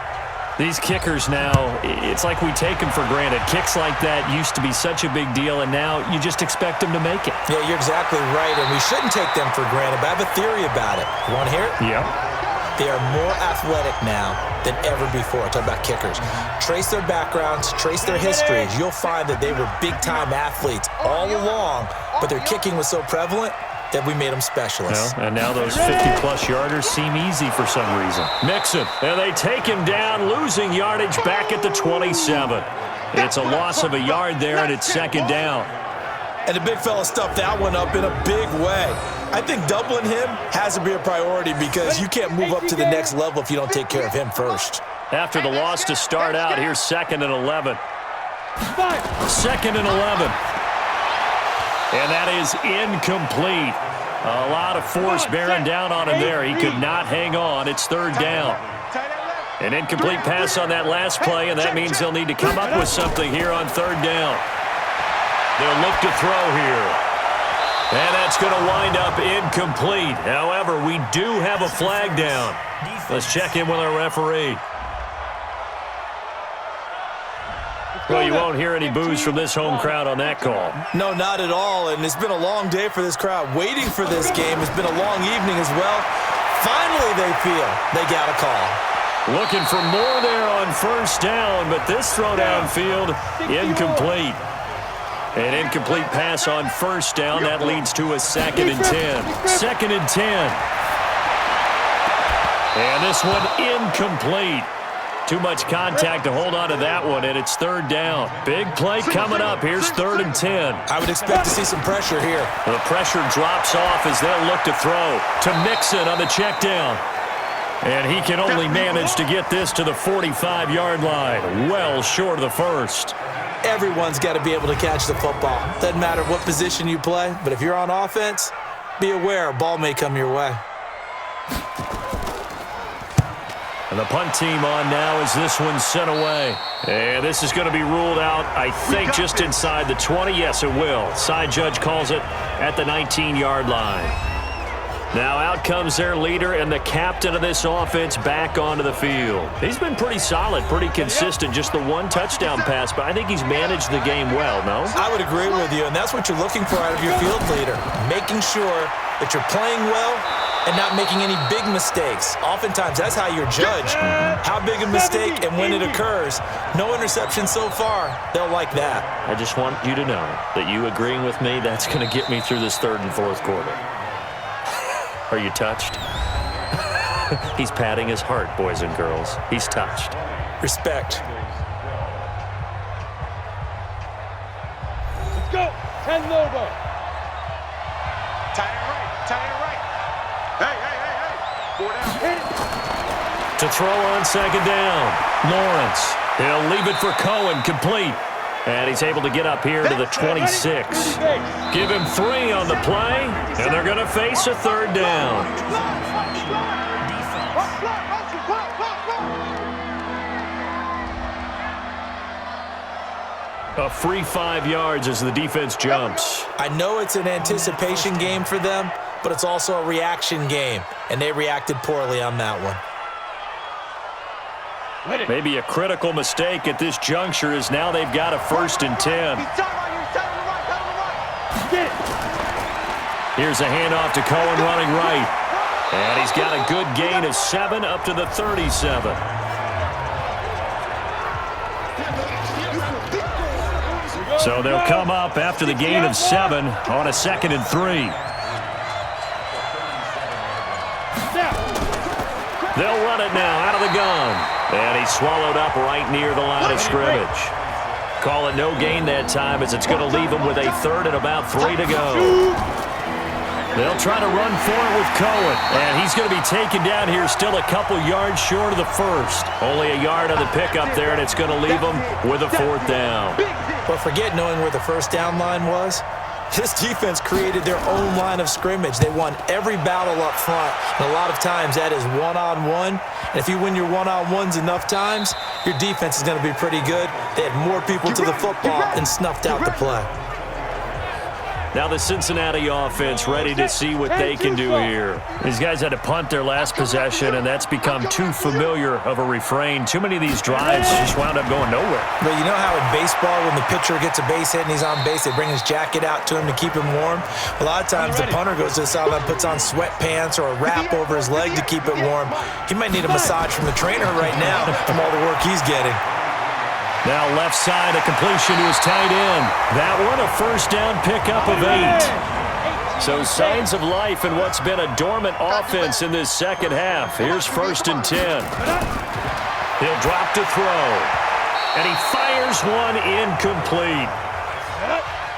These kickers now, it's like we take them for granted. Kicks like that used to be such a big deal, and now you just expect them to make it. Yeah, you're exactly right, and we shouldn't take them for granted, but I have a theory about it. You want to hear it? Yeah. They are more athletic now than ever before. Talk about kickers. Trace their backgrounds, trace their histories. You'll find that they were big-time athletes all along, but their kicking was so prevalent that we made them specialists. Well, and now those 50-plus yarders seem easy for some reason. Mixon, and they take him down, losing yardage back at the 27. It's a loss of a yard there, and it's 2nd down. And the big fella stuffed that one up in a big way. I think doubling him has to be a priority because you can't move up to the next level if you don't take care of him first. After the loss to start out, here's 2nd and 11. 2nd and 11. And that is incomplete. A lot of force bearing down on him there. He could not hang on. It's 3rd down. An incomplete pass on that last play, and that means they'll need to come up with something here on 3rd down. They'll look to throw here. And that's going to wind up incomplete. However, we do have a flag down. Let's check in with our referee. Well, you won't hear any boos from this home crowd on that call. No, not at all, and it's been a long day for this crowd. Waiting for this game. It's been a long evening as well. Finally, they feel they got a call. Looking for more there on 1st down, but this throw downfield, incomplete. An incomplete pass on 1st down. That leads to a 2nd and 10. 2nd and 10. And this one incomplete. Too much contact to hold on to that one, and it's 3rd down. Big play coming up. Here's 3rd and 10. I would expect to see some pressure here. The pressure drops off as they'll look to throw to Mixon on the check down. And he can only manage to get this to the 45-yard line, well short of the 1st. Everyone's got to be able to catch the football. Doesn't matter what position you play, but if you're on offense, be aware a ball may come your way. And the punt team on now as this one's sent away. And this is going to be ruled out, I think, just inside the 20. Yes, it will. Side judge calls it at the 19-yard line. Now out comes their leader and the captain of this offense back onto the field. He's been pretty solid, pretty consistent, just the one touchdown pass, but I think he's managed the game well, no? I would agree with you, and that's what you're looking for out of your field leader, making sure that you're playing well and not making any big mistakes. Oftentimes, that's how you're judged. How big a mistake and when it occurs. No interception so far. They'll like that. I just want you to know that you agreeing with me, that's going to get me through this 3rd and 4th quarter. Are you touched? He's patting his heart, boys and girls. He's touched. Respect. Let's go. 10 Lobo. Tie it right. Tie it right. Hey. 4 down. Hit it. To throw on 2nd down. Lawrence. He'll leave it for Cohen, complete. And he's able to get up here to the 26. Give him 3 on the play, and they're going to face a 3rd down. A free 5 yards as the defense jumps. I know it's an anticipation game for them, but it's also a reaction game, and they reacted poorly on that one. Maybe a critical mistake at this juncture is now they've got a 1st and 10. Here's a handoff to Cohen running right. And he's got a good gain of 7 up to the 37. So they'll come up after the gain of 7 on a 2nd and 3. They'll run it now out of the gun. And he's swallowed up right near the line of scrimmage. Call it no gain that time as it's going to leave him with a 3rd and about 3 to go. They'll try to run for it with Cohen. And he's going to be taken down here still a couple yards short of the 1st. Only a yard on the pickup there, and it's going to leave him with a 4th down. But forget knowing where the 1st down line was. This defense created their own line of scrimmage. They won every battle up front, and a lot of times that is one-on-one. And if you win your one-on-ones enough times, your defense is going to be pretty good. They had more people to the football and snuffed out the play. Now the Cincinnati offense ready to see what they can do here. These guys had to punt their last possession, and that's become too familiar of a refrain. Too many of these drives just wound up going nowhere. But you know how in baseball, when the pitcher gets a base hit and he's on base, they bring his jacket out to him to keep him warm? A lot of times the punter goes to the sideline, puts on sweatpants or a wrap over his leg to keep it warm. He might need a massage from the trainer right now from all the work he's getting. Now left side, a completion to his tight end. That one, a 1st down pickup of 8. So signs of life in what's been a dormant offense in this 2nd half. Here's 1st and 10. He'll drop to throw. And he fires one incomplete.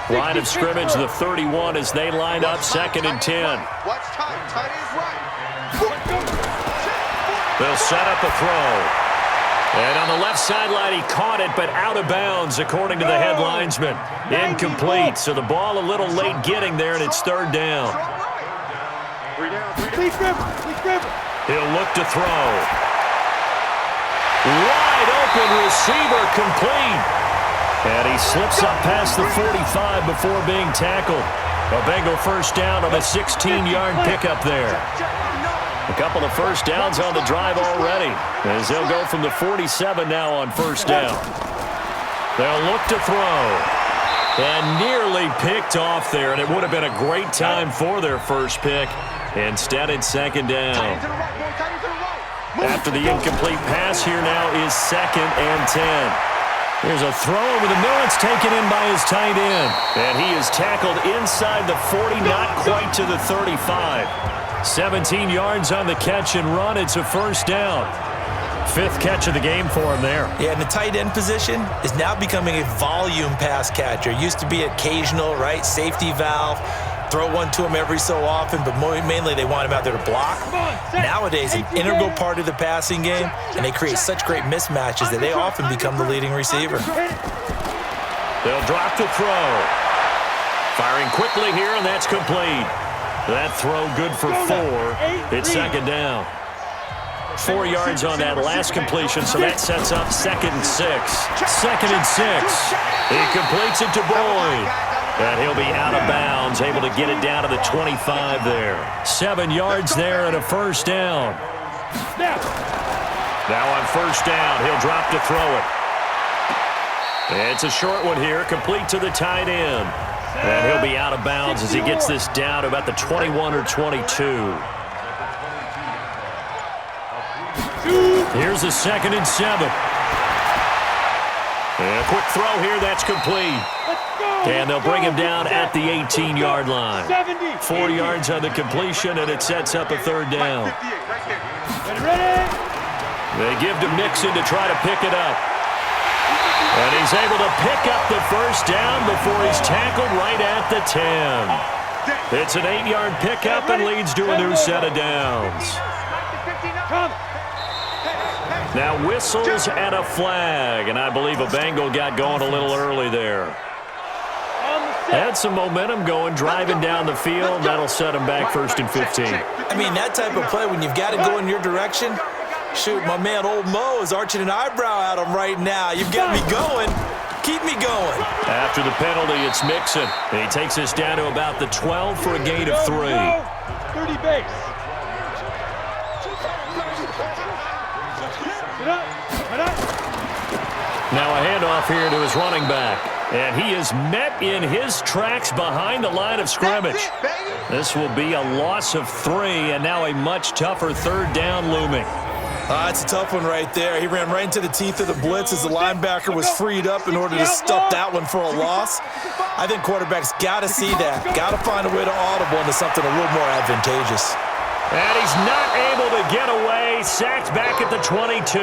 Line of scrimmage, the 31 as they line up 2nd and 10. They'll set up a throw. And on the left sideline, he caught it, but out of bounds, according to the head linesman. Incomplete, so the ball a little late getting there, and it's third down. He'll look to throw. Wide open receiver, complete. And he slips up past the 45 before being tackled. A Bengal first down on a 16-yard pickup there. A couple of first downs on the drive already, as they'll go from the 47 now on first down. They'll look to throw. And nearly picked off there, and it would have been a great time for their first pick. Instead, it's second down. After the incomplete pass, here now is 2nd and 10. There's a throw over the middle. It's taken in by his tight end. And he is tackled inside the 40, not quite to the 35. 17 yards on the catch and run. It's a first down. 5th catch of the game for him there. Yeah, and the tight end position is now becoming a volume pass catcher. Used to be occasional, right? Safety valve. Throw one to him every so often, but mainly they want him out there to block. Nowadays, an integral part of the passing game, and they create such great mismatches that they often become the leading receiver. They'll drop the throw. Firing quickly here, and that's complete. That throw good for 4. It's second down. 4 yards on that last completion, so that sets up 2nd and 6. 2nd and 6. He completes it to Boyd. And he'll be out of bounds, able to get it down to the 25 there. 7 yards there and a first down. Now on first down, he'll drop to throw it. It's a short one here, complete to the tight end. And he'll be out of bounds as he gets this down to about the 21 or 22. Here's a 2nd and 7. And a quick throw here, that's complete. And they'll bring him down at the 18-yard line. 4 yards on the completion, and it sets up a third down. They give to Mixon to try to pick it up. And he's able to pick up the first down before he's tackled right at the 10. It's an 8-yard pickup and leads to a new set of downs. Now whistles and a flag, and I believe a Bengal got going a little early there. Had some momentum going, driving down the field. That'll set him back 1st and 15. I mean, that type of play, when you've got to go in your direction, shoot, my man Old Mo is arching an eyebrow at him right now. You've got me going. Keep me going. After the penalty, it's Mixon. And he takes us down to about the 12 for a gain of 3. 30 base. Now a handoff here to his running back. And he is met in his tracks behind the line of scrimmage. This will be a loss of 3, and now a much tougher third down looming. It's a tough one right there. He ran right into the teeth of the blitz as the linebacker was freed up in order to stuff that one for a loss. I think quarterbacks got to see that. Got to find a way to audible into something a little more advantageous. And he's not able to get away. Sacked back at the 22.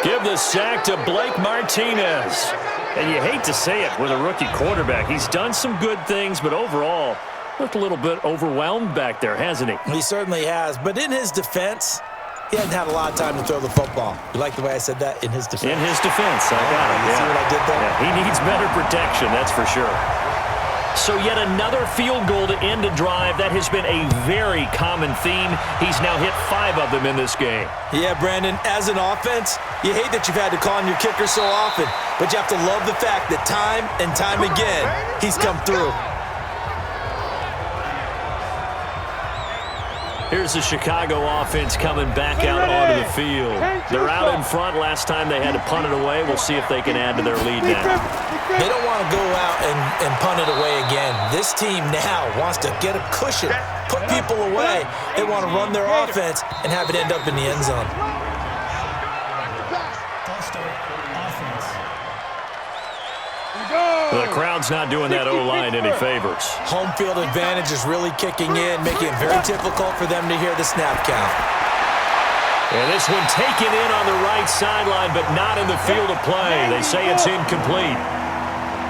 Give the sack to Blake Martinez. And you hate to say it with a rookie quarterback. He's done some good things, but overall, looked a little bit overwhelmed back there, hasn't he? He certainly has. But in his defense, he hasn't had a lot of time to throw the football. You like the way I said that? In his defense. In his defense. I got it. You see what I did there? Yeah, he needs better protection, that's for sure. So yet another field goal to end a drive. That has been a very common theme. He's now hit 5 of them in this game. Yeah, Brandon, as an offense, you hate that you've had to call on your kicker so often, but you have to love the fact that time and time again, he's come through. Here's the Chicago offense coming back out onto the field. They're out in front. Last time they had to punt it away. We'll see if they can add to their lead now. They don't want to go out and punt it away again. This team now wants to get a cushion, put people away. They want to run their offense and have it end up in the end zone. The crowd's not doing that O-line any favors. Home field advantage is really kicking in, making it very difficult for them to hear the snap count. And this one taken in on the right sideline, but not in the field of play. They say it's incomplete.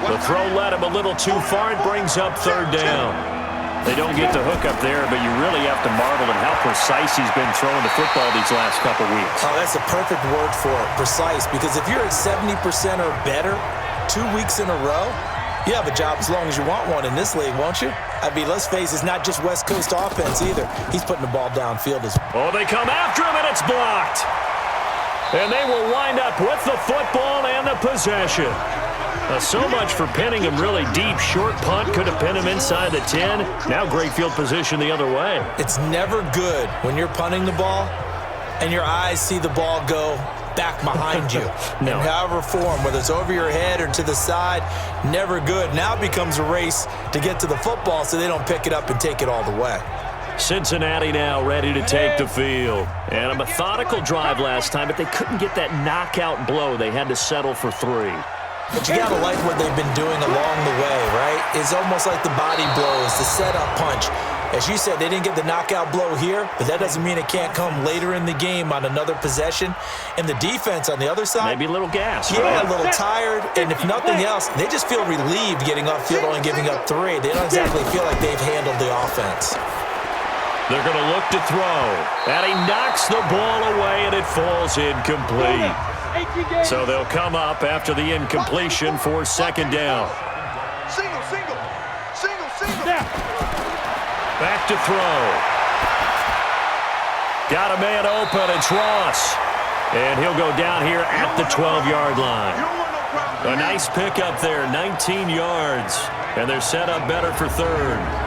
The throw led him a little too far. It brings up third down. They don't get the hook up there, but you really have to marvel at how precise he's been throwing the football these last couple weeks. Oh, that's a perfect word for it, precise, because if you're at 70% or better 2 weeks in a row, you have a job as long as you want one in this league, won't you? I mean, let's face it, it's not just West Coast offense either. He's putting the ball downfield as well. Oh, they come after him, and it's blocked. And they will wind up with the football and the possession. So much for pinning him really deep. Short punt could have pinned him inside the 10. Now great field position the other way. It's never good when you're punting the ball and your eyes see the ball go back behind you. No. In however form, whether it's over your head or to the side, never good. Now it becomes a race to get to the football so they don't pick it up and take it all the way. Cincinnati now ready to take the field. And a methodical drive last time, but they couldn't get that knockout blow. They had to settle for 3. But you got to like what they've been doing along the way, right? It's almost like the body blows, the setup punch. As you said, they didn't get the knockout blow here, but that doesn't mean it can't come later in the game on another possession. And the defense on the other side, maybe a little gas. Yeah, right? a little tired. And if nothing else, they just feel relieved getting upfield only giving up 3. They don't exactly feel like they've handled the offense. They're going to look to throw. And he knocks the ball away, and it falls incomplete. So they'll come up after the incompletion for 2nd down. Single. Back to throw. Got a man open. It's Ross. And he'll go down here at the 12-yard line. A nice pickup there, 19 yards. And they're set up better for 3rd.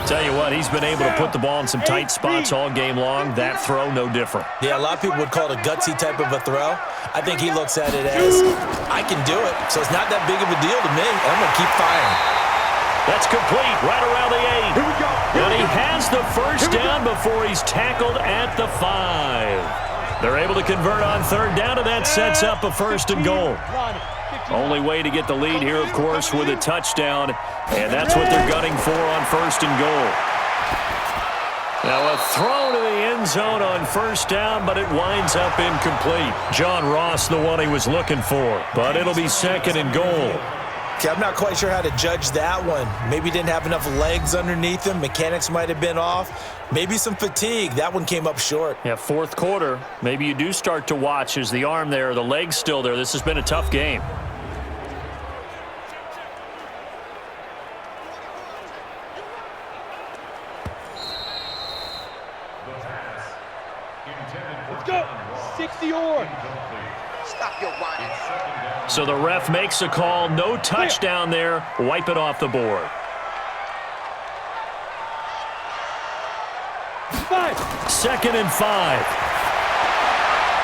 Tell you what, he's been able to put the ball in some tight spots all game long. That throw, no different. Yeah, a lot of people would call it a gutsy type of a throw. I think he looks at it as, I can do it, so it's not that big of a deal to me. I'm going to keep firing. That's complete, right around the 8. Here we go. And he has the first down before he's tackled at the 5. They're able to convert on 3rd down, and that sets up a 1st and goal. Only way to get the lead here, of course, with a touchdown, and that's what they're gunning for on 1st and goal. Now a throw to the end zone on 1st down, but it winds up incomplete. John Ross, the one he was looking for, but it'll be 2nd and goal. Okay, I'm not quite sure how to judge that one. Maybe didn't have enough legs underneath him. Mechanics might have been off. Maybe some fatigue. That one came up short. Yeah, 4th quarter. Maybe you do start to watch as the arm there, the leg's still there. This has been a tough game. Let's go. 60-yard. Stop your whining. So the ref makes a call. No touchdown there. Wipe it off the board. 2nd and 5.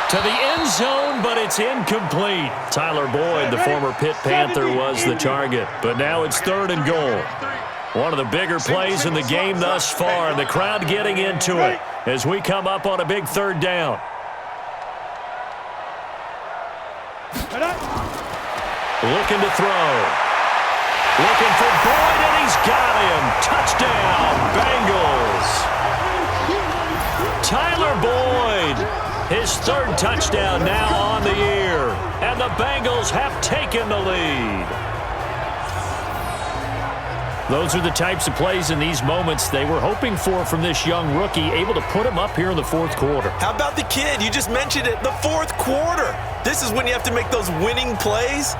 To the end zone, but it's incomplete. Tyler Boyd, the former Pitt Panther, was the target. But now it's 3rd and goal. One of the bigger plays in the game thus far, and the crowd getting into it as we come up on a big 3rd down. Looking to throw. Looking for Boyd, and he's got him. Touchdown, Bengals. Tyler Boyd, his 3rd touchdown now on the year. And the Bengals have taken the lead. Those are the types of plays in these moments they were hoping for from this young rookie, able to put him up here in the 4th quarter. How about the kid? You just mentioned it, the 4th quarter. This is when you have to make those winning plays.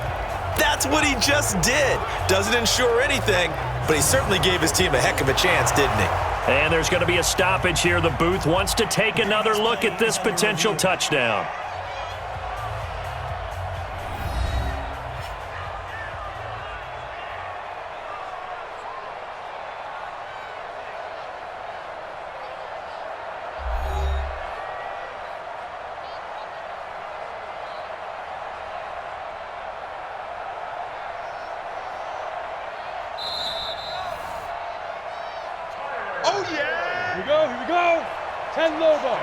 That's what he just did. Doesn't ensure anything, but he certainly gave his team a heck of a chance, didn't he? And there's going to be a stoppage here. The booth wants to take another look at this potential touchdown. Oh, yeah. Here we go. 10 Lobo.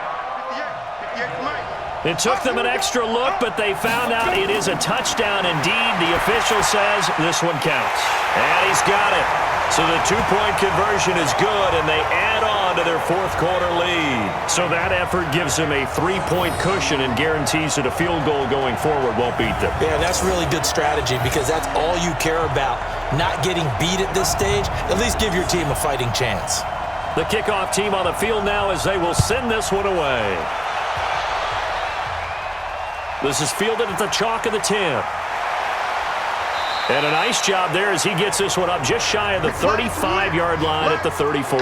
58 Mike. It took them an extra look, but they found out it is a touchdown indeed. The official says this one counts. And he's got it. So the 2-point conversion is good, and they add on to their 4th quarter lead. So that effort gives them a 3-point cushion and guarantees that a field goal going forward won't beat them. Yeah, that's really good strategy because that's all you care about. not getting beat at this stage, at least give your team a fighting chance. The kickoff team on the field now as they will send this one away. This is fielded at the chalk of the 10. And a nice job there as he gets this one up just shy of the 35-yard line at the 34.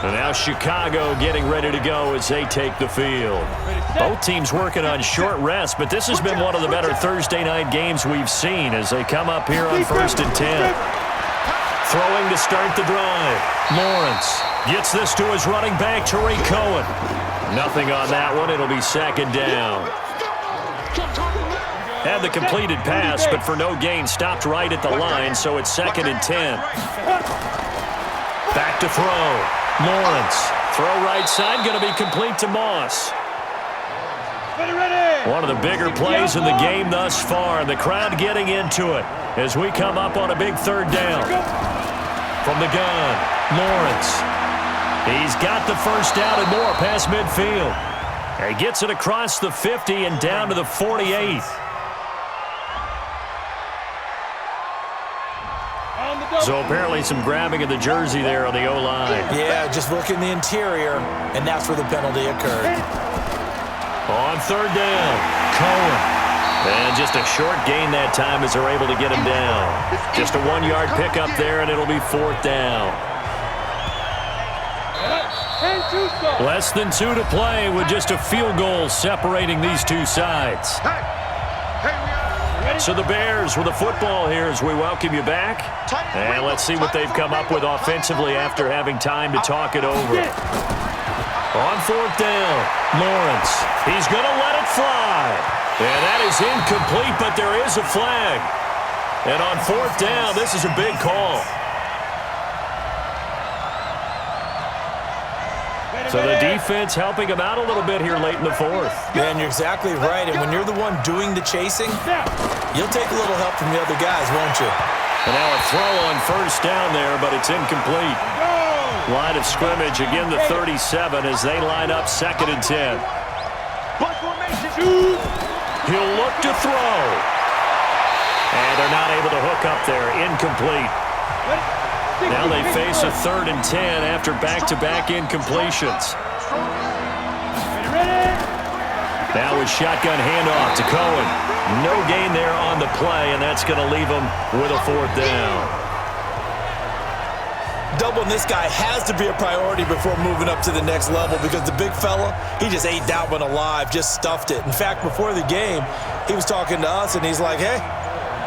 And now Chicago getting ready to go as they take the field. Both teams working on short rest, but this has been one of the better Thursday night games we've seen as they come up here on 1st and 10. Throwing to start the drive. Lawrence gets this to his running back, Tariq Cohen. Nothing on that one. It'll be 2nd down. Had the completed pass, but for no gain, stopped right at the line, so it's 2nd and 10. Back to throw. Lawrence. Throw right side, going to be complete to Moss. One of the bigger plays in the game thus far, and the crowd getting into it as we come up on a big 3rd down. From the gun, Lawrence. He's got the 1st down and more past midfield. He gets it across the 50 and down to the 48. So apparently some grabbing of the jersey there on the O-line. Yeah, just look in the interior, and that's where the penalty occurred. On 3rd down, Cohen. And just a short gain that time as they're able to get him down. Just a 1-yard pickup there, and it'll be 4th down. Less than 2 to play with just a field goal separating these two sides. So the Bears with the football here as we welcome you back. And let's see what they've come up with offensively after having time to talk it over. On 4th down, Lawrence. He's going to let it fly. And that is incomplete, but there is a flag. And on 4th down, this is a big call. So the defense helping him out a little bit here late in the 4th. Man, you're exactly right. And when you're the one doing the chasing, you'll take a little help from the other guys, won't you? And now a throw on 1st down there, but it's incomplete. Line of scrimmage, again the 37 as they line up 2nd and 10. He'll look to throw. And they're not able to hook up there. Incomplete. Now they face a 3rd and 10 after back-to-back incompletions. Now with shotgun handoff to Cohen. No gain there on the play, and that's going to leave him with a 4th down. Doubling this guy has to be a priority before moving up to the next level because the big fella, he just ate that one alive, just stuffed it. In fact, before the game, he was talking to us, and he's like, hey,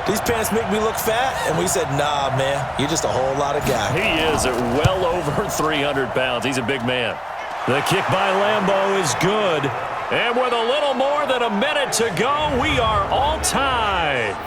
these pants make me look fat. And we said, nah, man, you're just a whole lot of guy. He is at well over 300 pounds. He's a big man. The kick by Lambeau is good. And with a little more than a minute to go, we are all tied.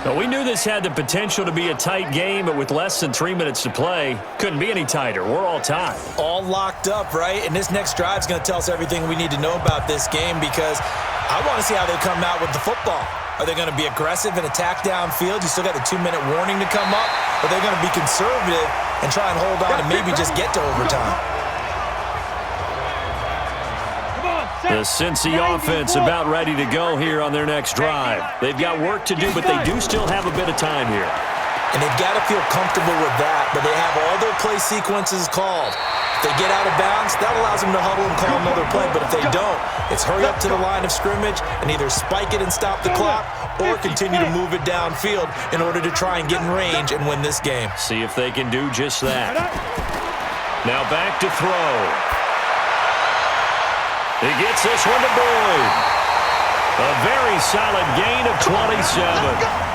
Now, we knew this had the potential to be a tight game, but with less than 3 minutes to play, couldn't be any tighter. We're all tied. All locked up, right? And this next drive is going to tell us everything we need to know about this game because I want to see how they come out with the football. Are they going to be aggressive and attack downfield? You still got the 2-minute warning to come up? Or are they going to be conservative and try and hold on and maybe just get to overtime? The Cincy offense about ready to go here on their next drive. They've got work to do, but they do still have a bit of time here. And they've got to feel comfortable with that, but they have all their play sequences called. If they get out of bounds, that allows them to huddle and call another play, but if they don't, it's hurry up to the line of scrimmage and either spike it and stop the clock or continue to move it downfield in order to try and get in range and win this game. See if they can do just that. Now back to throw. He gets this one to Boyd. A very solid gain of 27.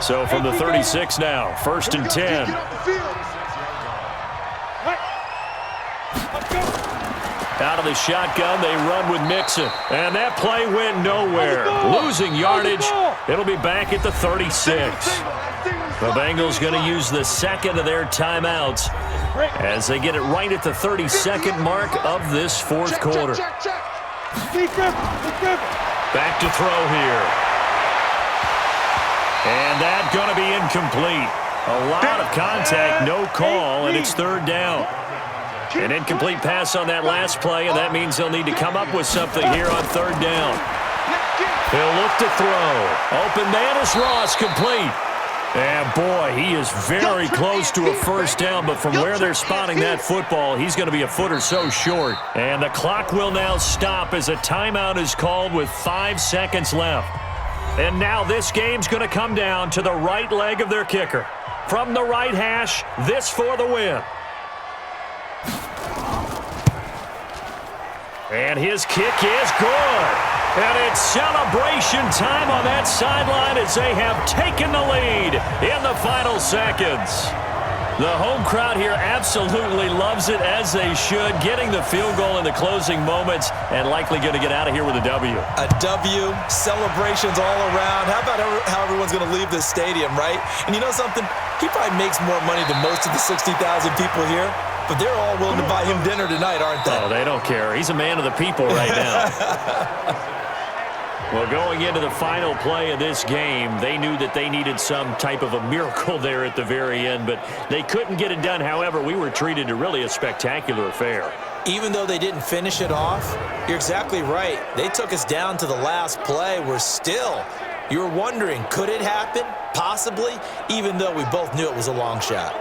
So from the 36 now, 1st and 10. Out of the shotgun, they run with Mixon. And that play went nowhere. Losing yardage. It'll be back at the 36. The Bengals going to use the second of their timeouts as they get it right at the 32nd mark of this 4th quarter. Back to throw here. And that's going to be incomplete. A lot of contact, no call, and it's 3rd down. An incomplete pass on that last play, and that means they'll need to come up with something here on third down. He'll look to throw. Open man is Ross, complete. And boy, he is very close to a first down, but from where they're spotting that football, he's going to be a foot or so short. And the clock will now stop as a timeout is called with 5 seconds left. And now this game's going to come down to the right leg of their kicker. From the right hash, this for the win. And his kick is good. And it's celebration time on that sideline as they have taken the lead in the final seconds. The home crowd here absolutely loves it, as they should, getting the field goal in the closing moments and likely going to get out of here with a W. A W, celebrations all around. How about how everyone's going to leave this stadium, right? And you know something? He probably makes more money than most of the 60,000 people here, but they're all willing to buy him dinner tonight, aren't they? Oh, they don't care. He's a man of the people right now. Well, going into the final play of this game, they knew that they needed some type of a miracle there at the very end, but they couldn't get it done. However, we were treated to really a spectacular affair. Even though they didn't finish it off, you're exactly right. They took us down to the last play. You were wondering, could it happen? Possibly, even though we both knew it was a long shot.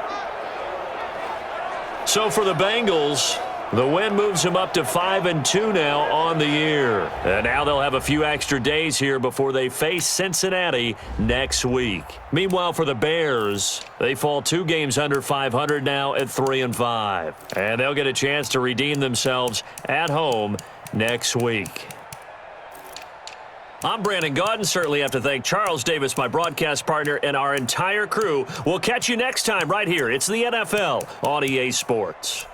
So for the Bengals, the win moves them up to 5-2 now on the year. And now they'll have a few extra days here before they face Cincinnati next week. Meanwhile, for the Bears, they fall 2 games under 500 now at 3-5. And they'll get a chance to redeem themselves at home next week. I'm Brandon Gaudin. Certainly have to thank Charles Davis, my broadcast partner, and our entire crew. We'll catch you next time right here. It's the NFL on EA Sports.